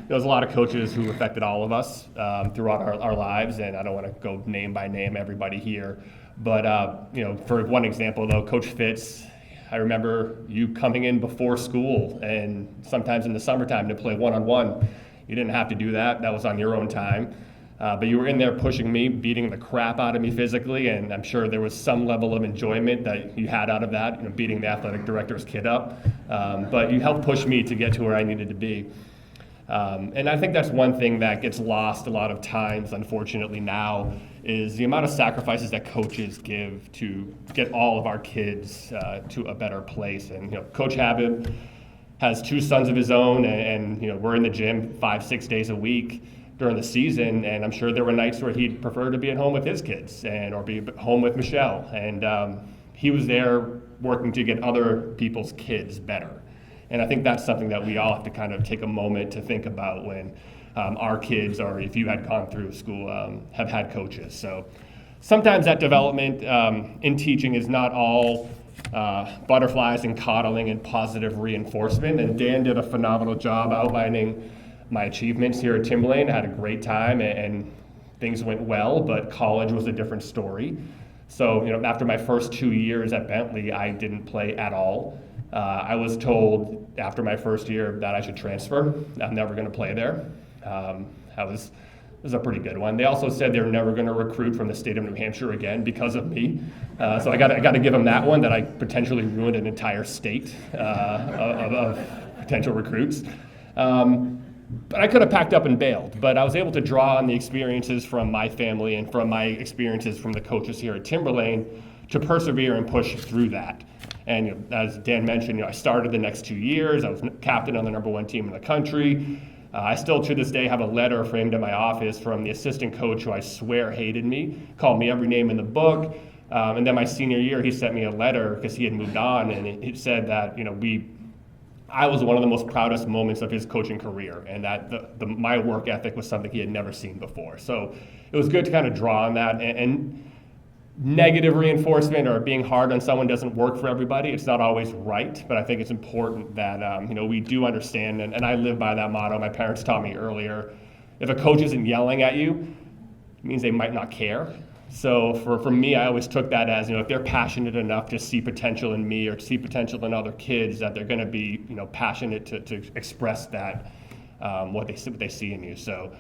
there's a lot of coaches who affected all of us throughout our lives, and I don't want to go name by name everybody here. But for one example, though, Coach Fitz, I remember you coming in before school and sometimes in the summertime to play one-on-one. You didn't have to do that. That was on your own time. But you were in there pushing me, beating the crap out of me physically, and I'm sure there was some level of enjoyment that you had out of that, beating the athletic director's kid up. But you helped push me to get to where I needed to be. And I think that's one thing that gets lost a lot of times, unfortunately now, is the amount of sacrifices that coaches give to get all of our kids to a better place. And Coach Habib has 2 sons of his own, and we're in the gym 5-6 days a week during the season, and I'm sure there were nights where he'd prefer to be at home with his kids or be at home with Michelle. And he was there working to get other people's kids better. And I think that's something that we all have to kind of take a moment to think about when our kids, or if you had gone through school, have had coaches. So sometimes that development in teaching is not all butterflies and coddling and positive reinforcement. And Dan did a phenomenal job outlining my achievements here at Timberlane. I had a great time, and things went well, but college was a different story. So, after my first 2 years at Bentley, I didn't play at all. I was told after my first year that I should transfer. I'm never going to play there. It was a pretty good one. They also said they were never going to recruit from the state of New Hampshire again because of me. So I got to give them that one, that I potentially ruined an entire state of potential recruits. But I could have packed up and bailed. But I was able to draw on the experiences from my family and from my experiences from the coaches here at Timberlane to persevere and push through that. And as Dan mentioned, I started the next 2 years. I was captain on the #1 team in the country. I still, to this day, have a letter framed in my office from the assistant coach who I swear hated me, called me every name in the book. And then my senior year, he sent me a letter because he had moved on, and it said that I was one of the most proudest moments of his coaching career, and that my work ethic was something he had never seen before. So it was good to kind of draw on that. And negative reinforcement or being hard on someone doesn't work for everybody. It's not always right, but I think it's important that we do understand, and I live by that motto. My parents taught me earlier, if a coach isn't yelling at you, it means they might not care. So for me, I always took that as, if they're passionate enough to see potential in me or see potential in other kids, that they're going to be passionate to express that, what they see in you. So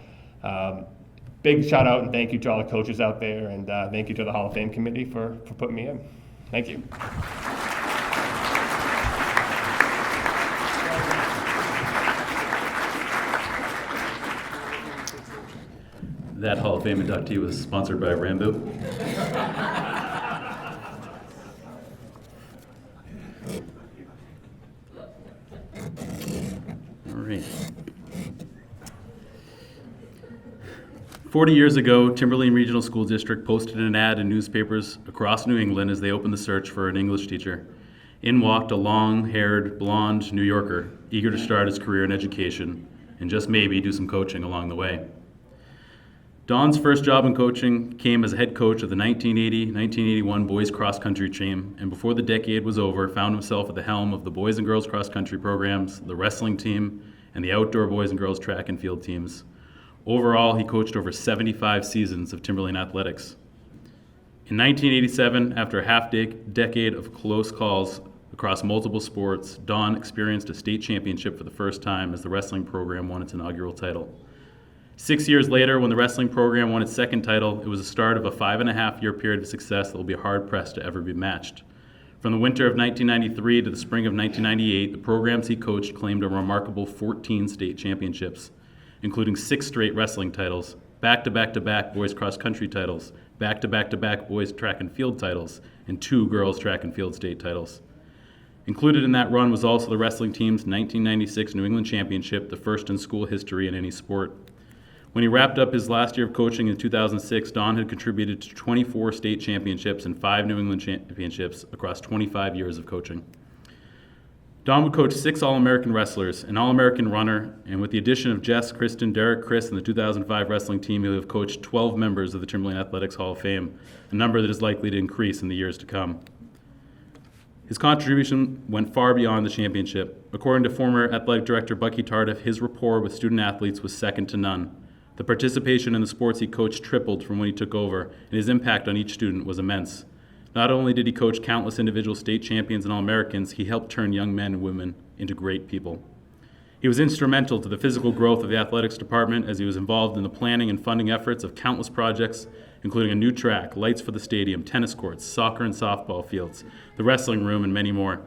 big shout out and thank you to all the coaches out there, and thank you to the Hall of Fame committee for putting me in. Thank you. That Hall of Fame inductee was sponsored by Rambo. All right. 40 years ago, Timberlane Regional School District posted an ad in newspapers across New England as they opened the search for an English teacher. In walked a long-haired, blonde New Yorker, eager to start his career in education and just maybe do some coaching along the way. Don's first job in coaching came as a head coach of the 1980-1981 boys cross-country team, and before the decade was over, found himself at the helm of the boys and girls cross-country programs, the wrestling team, and the outdoor boys and girls track and field teams. Overall, he coached over 75 seasons of Timberlane athletics. In 1987, after a half-decade of close calls across multiple sports, Don experienced a state championship for the first time as the wrestling program won its inaugural title. 6 years later, when the wrestling program won its second title, it was the start of a 5.5-year period of success that will be hard-pressed to ever be matched. From the winter of 1993 to the spring of 1998, the programs he coached claimed a remarkable 14 state championships, including 6 straight wrestling titles, back-to-back-to-back boys cross-country titles, back-to-back-to-back boys track and field titles, and 2 girls track and field state titles. Included in that run was also the wrestling team's 1996 New England Championship, the first in school history in any sport. When he wrapped up his last year of coaching in 2006, Don had contributed to 24 state championships and 5 New England championships across 25 years of coaching. Don would coach 6 All-American wrestlers, an All-American runner, and with the addition of Jess, Kristin, Derek, Chris, and the 2005 wrestling team, he'll have coached 12 members of the Timberlane Athletics Hall of Fame, a number that is likely to increase in the years to come. His contribution went far beyond the championship. According to former athletic director Bucky Tardif, his rapport with student athletes was second to none. The participation in the sports he coached tripled from when he took over, and his impact on each student was immense. Not only did he coach countless individual state champions and All-Americans, he helped turn young men and women into great people. He was instrumental to the physical growth of the athletics department as he was involved in the planning and funding efforts of countless projects, including a new track, lights for the stadium, tennis courts, soccer and softball fields, the wrestling room, and many more.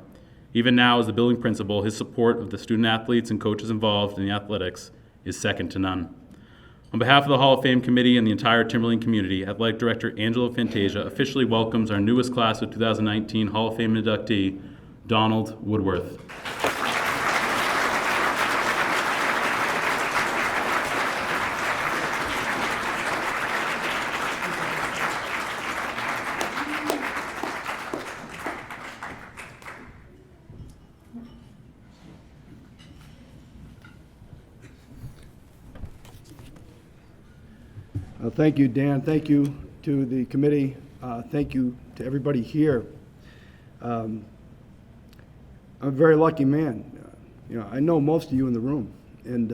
Even now, as the building principal, his support of the student athletes and coaches involved in the athletics is second to none. On behalf of the Hall of Fame Committee and the entire Timberlane community, Athletic Director Angela Fantasia officially welcomes our newest class of 2019 Hall of Fame inductee, Donald Woodworth. Thank you, Dan. Thank you to the committee. Thank you to everybody here. I'm a very lucky man. I know most of you in the room, and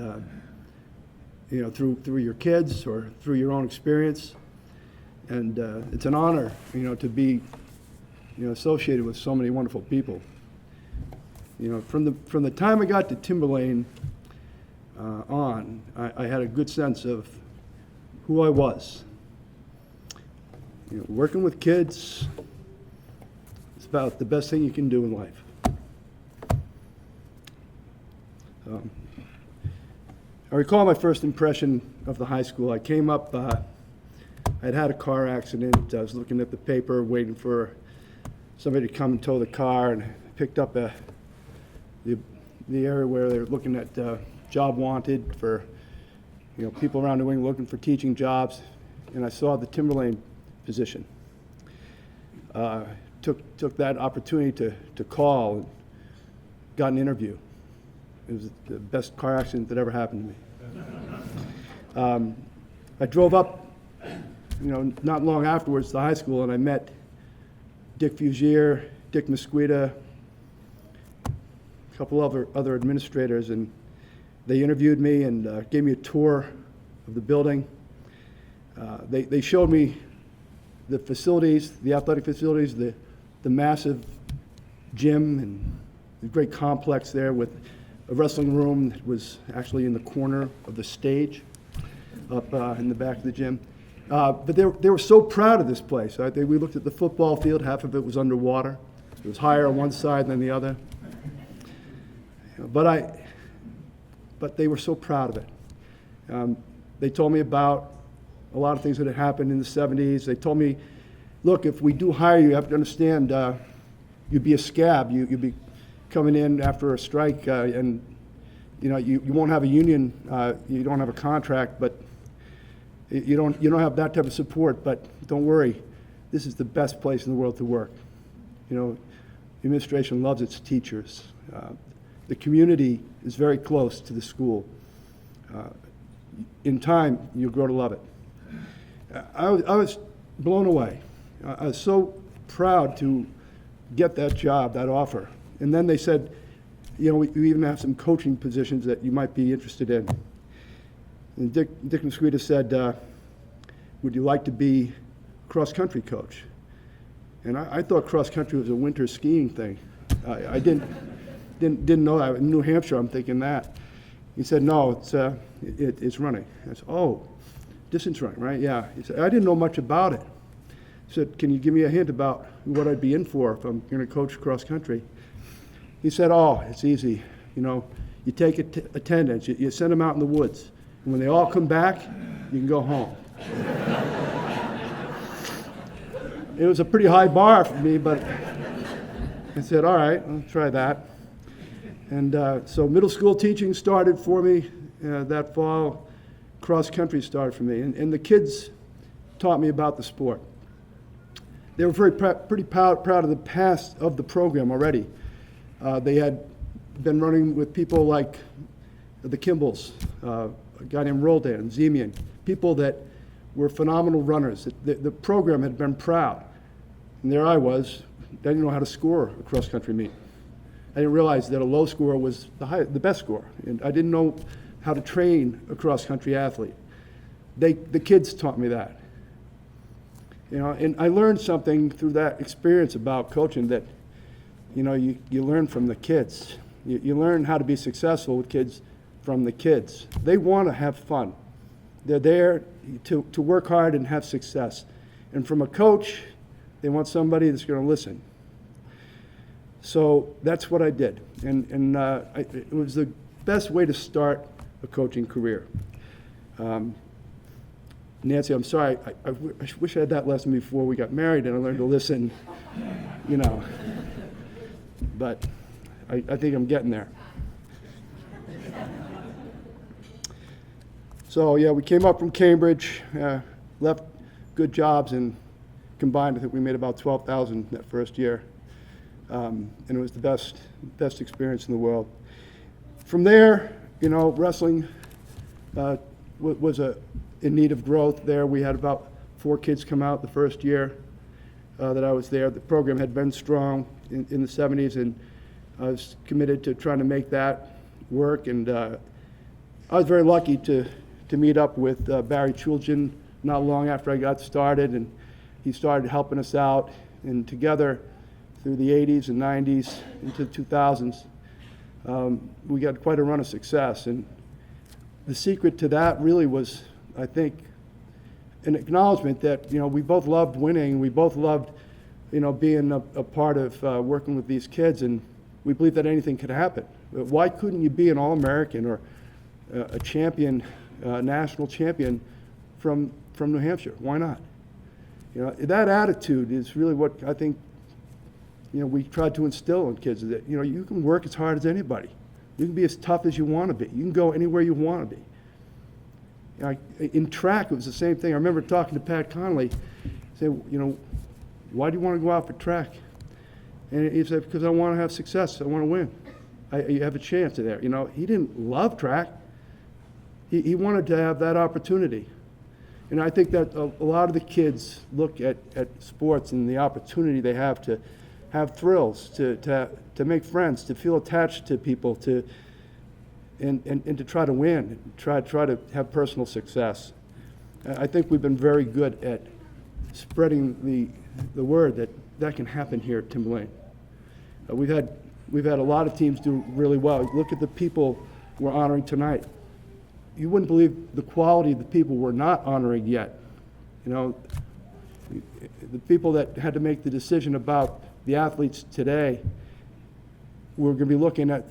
through your kids or through your own experience. And it's an honor, to be, associated with so many wonderful people. From the time I got to Timberlane on, I had a good sense of who I was. Working with kids is about the best thing you can do in life. I recall my first impression of the high school. I came up, I'd had a car accident. I was looking at the paper, waiting for somebody to come and tow the car, and I picked up the area where they were looking at job wanted for people around New England looking for teaching jobs, and I saw the Timberlane position. Took that opportunity to call and got an interview. It was the best car accident that ever happened to me. I drove up, not long afterwards to high school, and I met Dick Fugier, Dick Mesquita, a couple other administrators, and they interviewed me and gave me a tour of the building. They showed me the facilities, the athletic facilities, the massive gym and the great complex there with a wrestling room that was actually in the corner of the stage up in the back of the gym. But they were so proud of this place. We looked at the football field, half of it was underwater. It was higher on one side than the other. But they were so proud of it. They told me about a lot of things that had happened in the 70s. They told me, look, if we do hire you, you have to understand you'd be a scab. You'd be coming in after a strike, and you won't have a union. You don't have a contract, but you don't have that type of support. But don't worry, this is the best place in the world to work. The administration loves its teachers. The community is very close to the school. In time, you'll grow to love it. I was blown away. I was so proud to get that job, that offer. And then they said, we even have some coaching positions that you might be interested in. And Dick Mesquita said, would you like to be a cross-country coach? And I thought cross-country was a winter skiing thing. I didn't know that. In New Hampshire, I'm thinking that. He said, no, it's running. I said, oh, distance running, right? Yeah. He said, I didn't know much about it. He said, can you give me a hint about what I'd be in for if I'm going to coach cross-country? He said, oh, it's easy. You take attendance. You send them out in the woods. And when they all come back, you can go home. It was a pretty high bar for me, but I said, all right, I'll try that. And so middle school teaching started for me that fall. Cross-country started for me. And the kids taught me about the sport. They were pretty proud of the past of the program already. They had been running with people like the Kimballs, a guy named Roldan, Zemian, people that were phenomenal runners. The program had been proud. And there I was. I didn't know how to score a cross-country meet. I didn't realize that a low score was the best score. And I didn't know how to train a cross-country athlete. The kids taught me that. And I learned something through that experience about coaching that, you learn from the kids. You learn how to be successful with kids from the kids. They want to have fun. They're there to work hard and have success. And from a coach, they want somebody that's going to listen. So that's what I did. And it was the best way to start a coaching career. Nancy, I'm sorry, I wish I had that lesson before we got married and I learned to listen, But I think I'm getting there. So yeah, we came up from Cambridge, left good jobs, and combined, I think we made about $12,000 that first year. And it was the best experience in the world. From there, wrestling was in need of growth there. We had about 4 kids come out the first year that I was there. The program had been strong in the 70s, and I was committed to trying to make that work. And I was very lucky to to meet up with Barry Chulgin not long after I got started, and he started helping us out, and together through the 80s and 90s into the 2000s, we got quite a run of success. And the secret to that really was, I think, an acknowledgement that, we both loved winning, we both loved, being a part of working with these kids, and we believed that anything could happen. But why couldn't you be an All-American or a champion, national champion from New Hampshire? Why not? That attitude is really what I think, we tried to instill in kids, that, you can work as hard as anybody. You can be as tough as you want to be. You can go anywhere you want to be. In track, it was the same thing. I remember talking to Pat Connolly, saying, why do you want to go out for track? And he said, because I want to have success. I want to win. You have a chance there. He didn't love track. He wanted to have that opportunity. And I think that a lot of the kids look at sports and the opportunity they have to have thrills, to make friends, to feel attached to people, and to try to win, try to have personal success. I think we've been very good at spreading the word that can happen here at Timberlane. We've had a lot of teams do really well. Look at the people we're honoring tonight. You wouldn't believe the quality of the people we're not honoring yet. The people that had to make the decision about the athletes today, we're going to be looking at,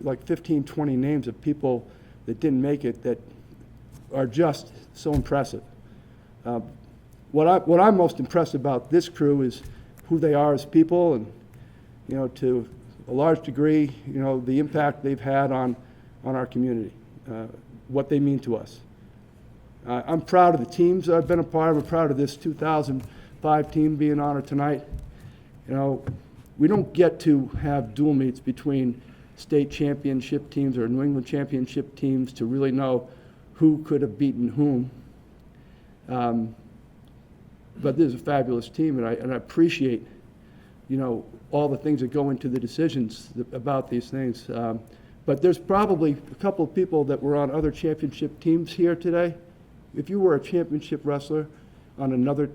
like 15, 20 names of people that didn't make it that are just so impressive. What I'm most impressed about this crew is who they are as people, and to a large degree, the impact they've had on our community, what they mean to us. I'm proud of the teams I've been a part of. I'm proud of this 2005 team being honored tonight. We don't get to have dual meets between state championship teams or New England championship teams to really know who could have beaten whom. But this is a fabulous team, and I appreciate, all the things that go into the decisions about these things. But there's probably a couple of people that were on other championship teams here today. If you were a championship wrestler on another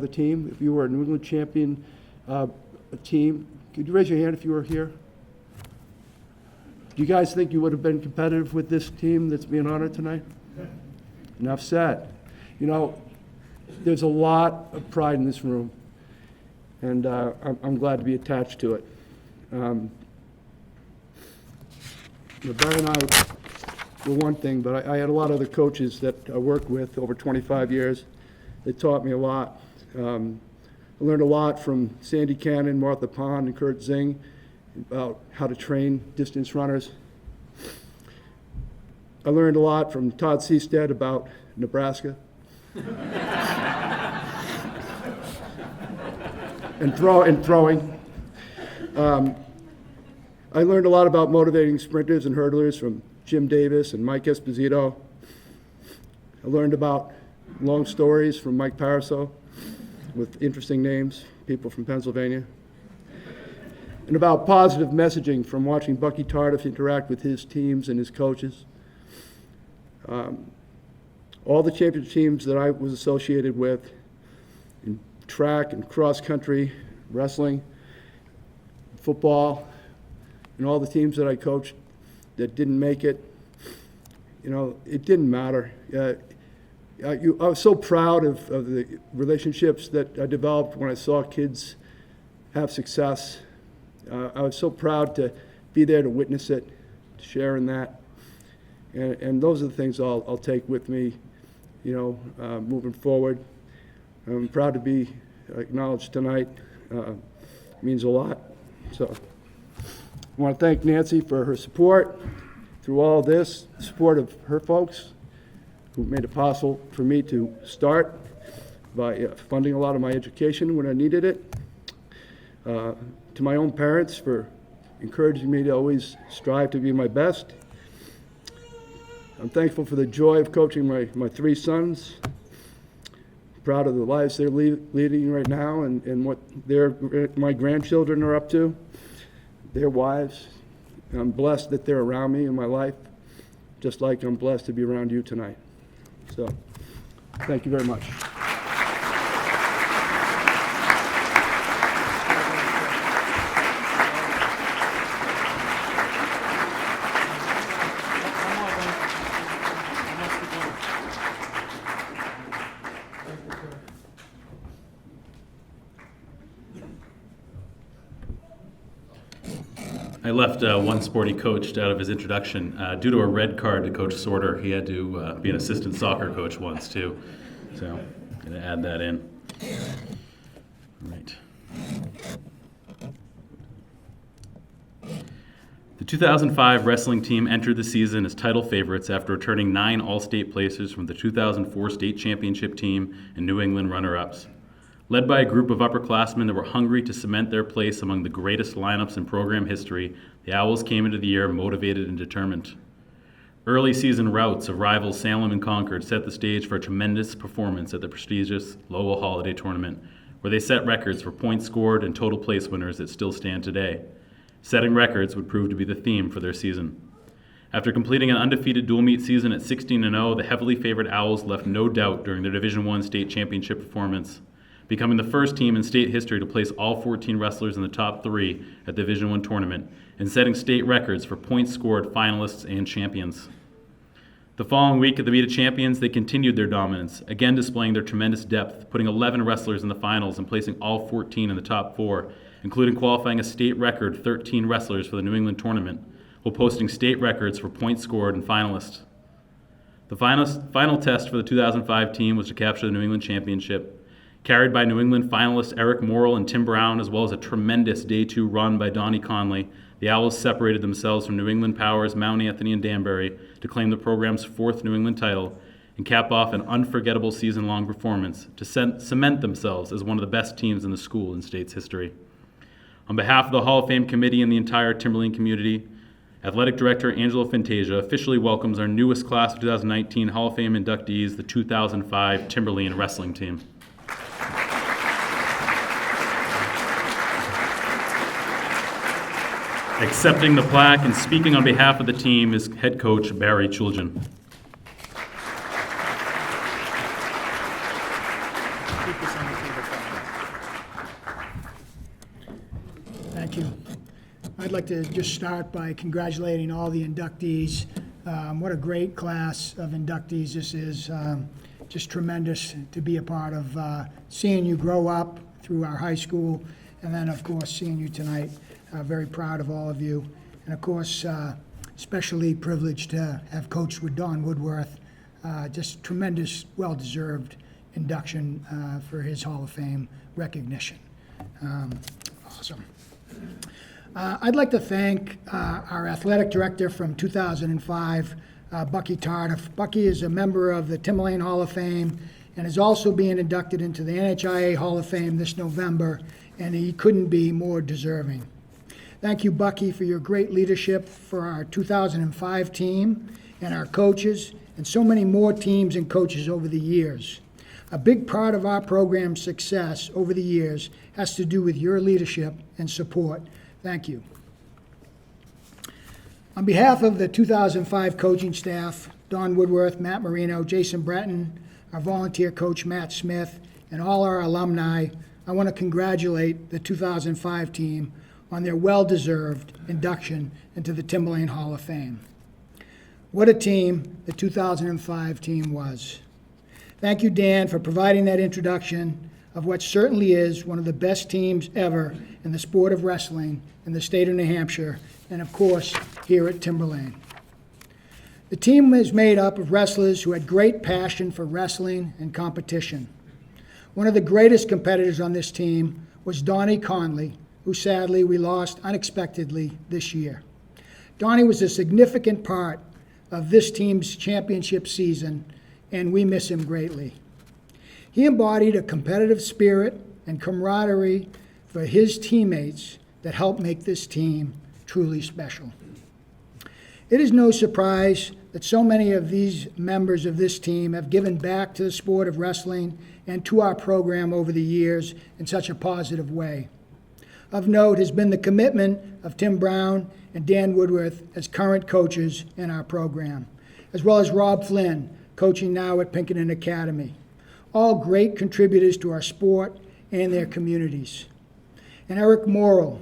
team, if you were a New England champion team, could you raise your hand if you were here? Do you guys think you would have been competitive with this team that's being honored tonight? Enough said. There's a lot of pride in this room, and I'm glad to be attached to it. Barry and I were one thing, but I had a lot of other coaches that I worked with over 25 years that taught me a lot. I learned a lot from Sandy Cannon, Martha Pond, and Kurt Zing about how to train distance runners. I learned a lot from Todd Seastead about Nebraska. and throwing. I learned a lot about motivating sprinters and hurdlers from Jim Davis and Mike Esposito. I learned about long stories from Mike Paraso with interesting names, people from Pennsylvania. And about positive messaging from watching Bucky Tardif interact with his teams and his coaches. All the championship teams that I was associated with in track and cross country, wrestling, football, and all the teams that I coached that didn't make it, it didn't matter. I was so proud of the relationships that I developed when I saw kids have success. I was so proud to be there to witness it, to share in that. And those are the things I'll take with me, moving forward. I'm proud to be acknowledged tonight. It means a lot. So I want to thank Nancy for her support through all of this, the support of her folks who made it possible for me to start by funding a lot of my education when I needed it. To my own parents for encouraging me to always strive to be my best. I'm thankful for the joy of coaching my three sons. Proud of the lives they're leading right now and what my grandchildren are up to, their wives. I'm blessed that they're around me in my life just like I'm blessed to be around you tonight. So, thank you very much. I left one sport he coached out of his introduction. Due to a red card to Coach Sorter, he had to be an assistant soccer coach once, too. So, I'm going to add that in. All right. The 2005 wrestling team entered the season as title favorites after returning 9 All-State places from the 2004 state championship team and New England runner-ups. Led by a group of upperclassmen that were hungry to cement their place among the greatest lineups in program history, the Owls came into the year motivated and determined. Early season routs of rivals Salem and Concord set the stage for a tremendous performance at the prestigious Lowell Holiday Tournament, where they set records for points scored and total place winners that still stand today. Setting records would prove to be the theme for their season. After completing an undefeated dual meet season at 16-0, the heavily favored Owls left no doubt during their Division I state championship performance, becoming the first team in state history to place all 14 wrestlers in the top 3 at the Division I tournament, and setting state records for points scored, finalists, and champions. The following week at the Meet of Champions, they continued their dominance, again displaying their tremendous depth, putting 11 wrestlers in the finals and placing all 14 in the top 4, including qualifying a state record 13 wrestlers for the New England tournament, while posting state records for points scored and finalists. The final test for the 2005 team was to capture the New England championship. Carried by New England finalists Eric Morrill and Tim Brown, as well as a tremendous Day 2 run by Donnie Conley, the Owls separated themselves from New England powers Mount Anthony and Danbury to claim the program's 4th New England title and cap off an unforgettable season-long performance to cement themselves as one of the best teams in the school in state's history. On behalf of the Hall of Fame committee and the entire Timberlane community, Athletic Director Angelo Fantasia officially welcomes our newest class of 2019 Hall of Fame inductees, the 2005 Timberlane wrestling team. Accepting the plaque and speaking on behalf of the team is head coach Barry Chulgin. Thank you. I'd like to just start by congratulating all the inductees. What a great class of inductees this is. Just tremendous to be a part of seeing you grow up through our high school, and then, of course, seeing you tonight. Very proud of all of you. And, of course, especially privileged to have coached with Don Woodworth. Just tremendous, well-deserved induction for his Hall of Fame recognition. Awesome. I'd like to thank our athletic director from 2005, Bucky Tardif. Bucky is a member of the Timberlane Hall of Fame and is also being inducted into the NHIA Hall of Fame this November, and he couldn't be more deserving. Thank you, Bucky, for your great leadership for our 2005 team and our coaches and so many more teams and coaches over the years. A big part of our program's success over the years has to do with your leadership and support. Thank you. On behalf of the 2005 coaching staff, Don Woodworth, Matt Marino, Jason Breton, our volunteer coach Matt Smith, and all our alumni, I want to congratulate the 2005 team on their well-deserved induction into the Timberlane Hall of Fame. What a team the 2005 team was. Thank you, Dan, for providing that introduction of what certainly is one of the best teams ever in the sport of wrestling in the state of New Hampshire, and of course, here at Timberlane. The team is made up of wrestlers who had great passion for wrestling and competition. One of the greatest competitors on this team was Donnie Conley, who sadly we lost unexpectedly this year. Donnie was a significant part of this team's championship season, and we miss him greatly. He embodied a competitive spirit and camaraderie for his teammates that helped make this team truly special. It is no surprise that so many of these members of this team have given back to the sport of wrestling and to our program over the years in such a positive way. Of note has been the commitment of Tim Brown and Dan Woodworth as current coaches in our program. as well as Rob Flynn, coaching now at Pinkerton Academy. All great contributors to our sport and their communities. And Eric Morrill,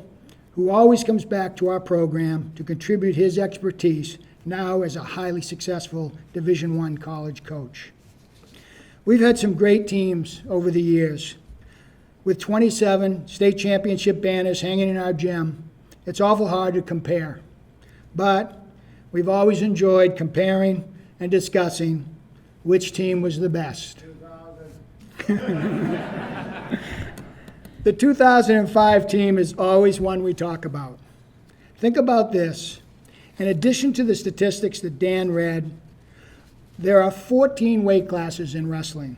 who always comes back to our program to contribute his expertise now as a highly successful Division I college coach. We've had some great teams over the years. With 27 state championship banners hanging in our gym, it's awful hard to compare. But we've always enjoyed comparing and discussing which team was the best. The 2005 team is always one we talk about. Think about this. In addition to the statistics that Dan read, there are 14 weight classes in wrestling.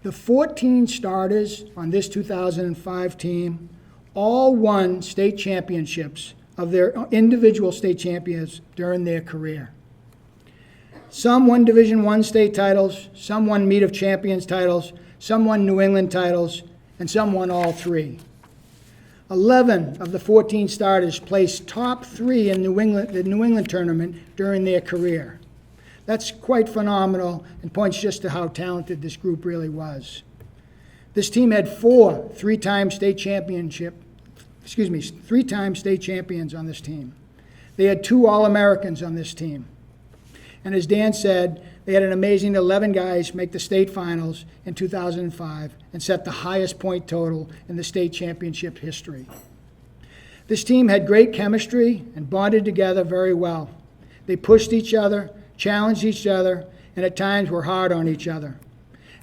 The 14 starters on this 2005 team all won state championships of their individual state champions during their career. Some won Division I state titles, some won Meet of Champions titles, some won New England titles, and some won all three. 11 of the 14 starters placed top 3 in the New England tournament during their career. That's quite phenomenal and points just to how talented this group really was. This team had 4 three-time state champions on this team. They had 2 All-Americans on this team. And as Dan said, they had an amazing 11 guys make the state finals in 2005 and set the highest point total in the state championship history. This team had great chemistry and bonded together very well. They pushed each other, challenged each other, and at times were hard on each other,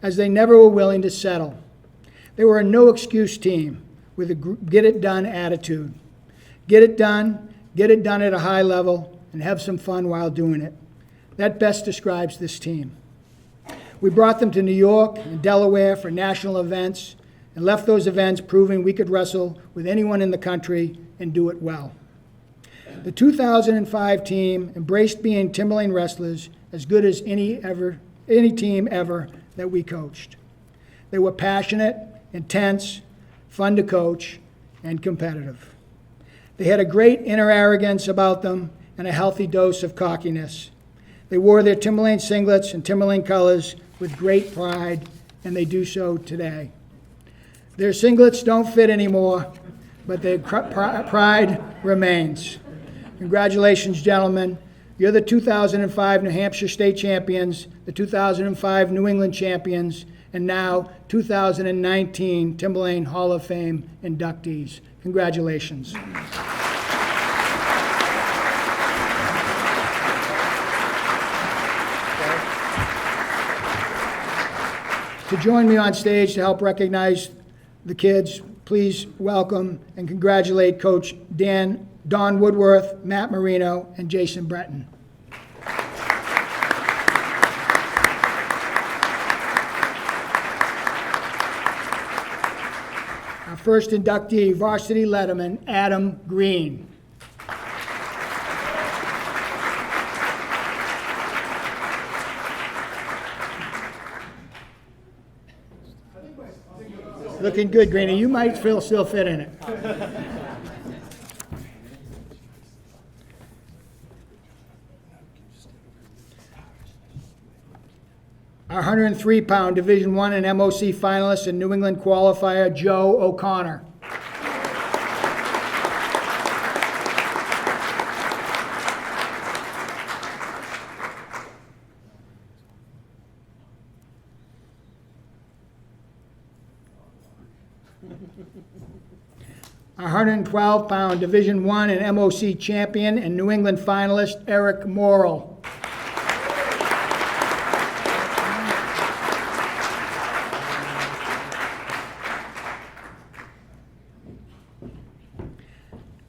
as they never were willing to settle. They were a no-excuse team with a get-it-done attitude. Get it done at a high level, and have some fun while doing it. That best describes this team. We brought them to New York and Delaware for national events and left those events proving we could wrestle with anyone in the country and do it well. The 2005 team embraced being Timberlane wrestlers as good as any team ever that we coached. They were passionate, intense, fun to coach, and competitive. They had a great inner arrogance about them and a healthy dose of cockiness. They wore their Timberlane singlets and Timberlane colors with great pride, and they do so today. Their singlets don't fit anymore, but their pride remains. Congratulations, gentlemen. You're the 2005 New Hampshire State Champions, the 2005 New England Champions, and now 2019 Timberlane Hall of Fame inductees. Congratulations. To join me on stage to help recognize the kids, please welcome and congratulate Coach Don Woodworth, Matt Marino, and Jason Breton. Our first inductee, varsity letterman, Adam Green. Looking good, Greenie. You might still fit in it. Our 103-pound Division I and MOC finalist and New England qualifier, Joe O'Connor. Our 112-pound Division I and MOC champion and New England finalist, Eric Morrill.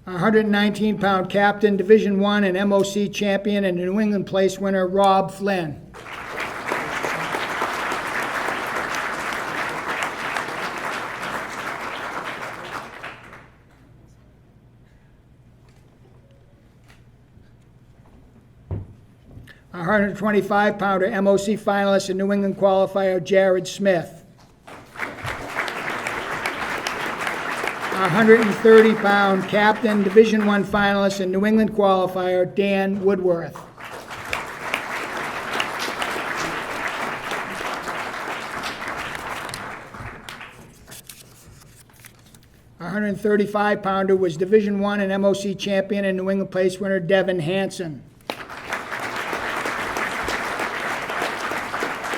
Our 119-pound captain, Division I and MOC champion and New England place winner, Rob Flynn. Our 125-pounder MOC finalist and New England qualifier, Jared Smith. Our 130-pound captain, Division I finalist and New England qualifier, Dan Woodworth. Our 135-pounder was Division I and MOC champion and New England place winner Devin Hansen.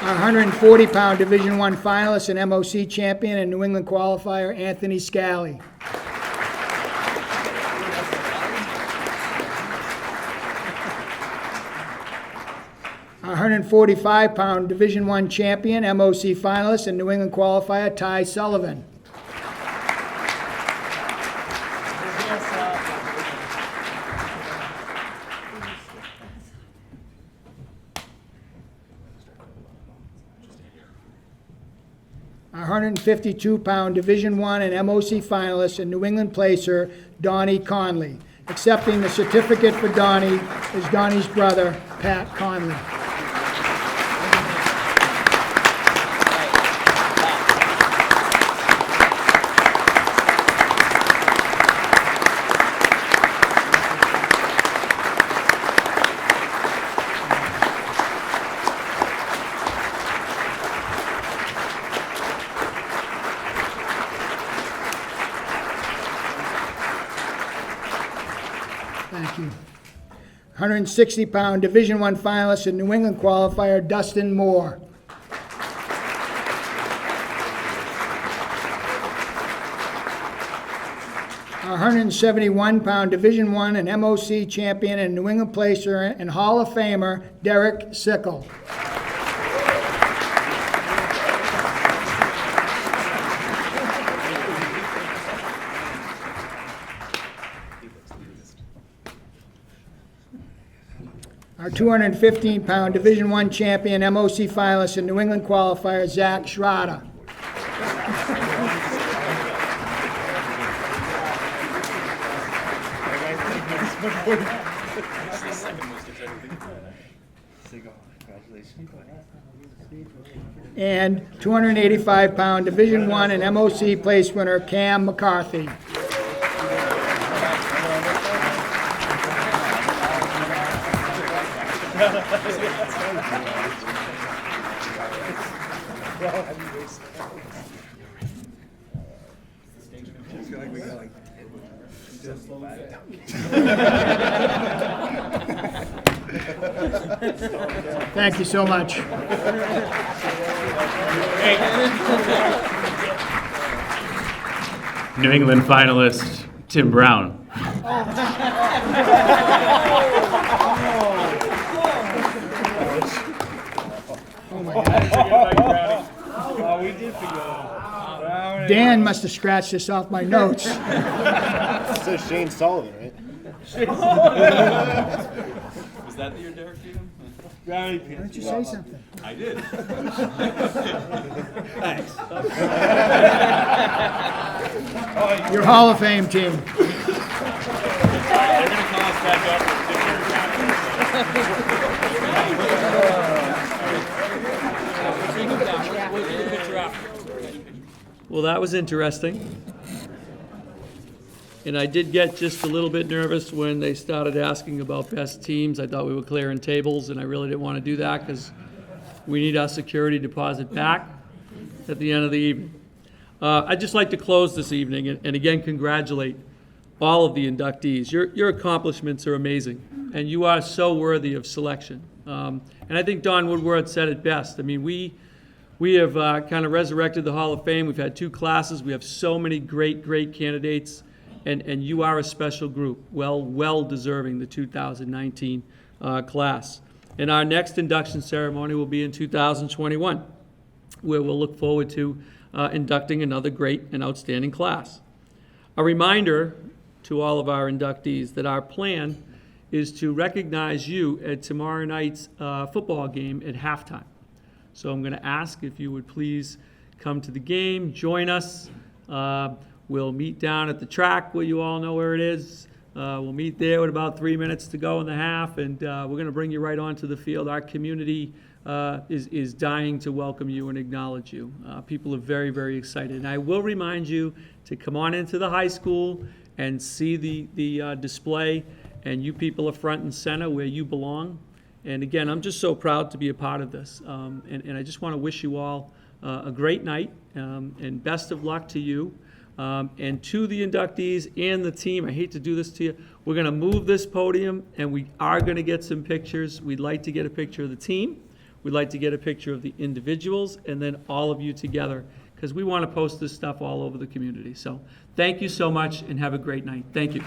Our 140-pound Division I finalist and MOC champion and New England qualifier Anthony Scally. Our 145-pound Division I champion, MOC finalist, and New England qualifier Ty Sullivan. Our 152-pound Division I and MOC finalist and New England placer Donnie Conley. Accepting the certificate for Donnie is Donnie's brother, Pat Conley. Thank you. 160-pound Division I finalist and New England qualifier Dustin Moore. Our 171-pound Division I and MOC champion and New England placer and Hall of Famer Derek Sickel. Our 215-pound Division I champion, MOC finalist, and New England qualifier, Zach Schroeder. And 285-pound Division I and MOC place winner, Cam McCarthy. Thank you so much. New England finalist, Tim Brown. Dan must have scratched this off my notes. It says Shane Sullivan, right? Was that your Derek Freedom? Why don't you say something? I did. Thanks. Your Hall of Fame team. They're going to call us back up. Well, that was interesting. And I did get just a little bit nervous when they started asking about best teams. I thought we were clearing tables, and I really didn't want to do that because we need our security deposit back at the end of the evening. I'd just like to close this evening and again congratulate all of the inductees. Your accomplishments are amazing, and you are so worthy of selection. And I think Don Woodworth said it best. I mean, we have kind of resurrected the Hall of Fame. We've had 2 classes. We have so many great candidates, and you are a special group, well deserving the 2019 class. And our next induction ceremony will be in 2021, where we'll look forward to inducting another great and outstanding class. A reminder to all of our inductees that our plan is to recognize you at tomorrow night's football game at halftime. So I'm going to ask if you would please come to the game, join us. We'll meet down at the track where you all know where it is. We'll meet there with about 3 minutes to go in the half, and we're going to bring you right onto the field. Our community is dying to welcome you and acknowledge you. People are very excited. And I will remind you to come on into the high school and see the display, and you people are front and center where you belong. And again, I'm just so proud to be a part of this. And I just want to wish you all a great night and best of luck to you. And to the inductees and the team, I hate to do this to you, we're going to move this podium, and we are going to get some pictures. We'd like to get a picture of the team. We'd like to get a picture of the individuals, and then all of you together, because we want to post this stuff all over the community. So thank you so much, and have a great night. Thank you.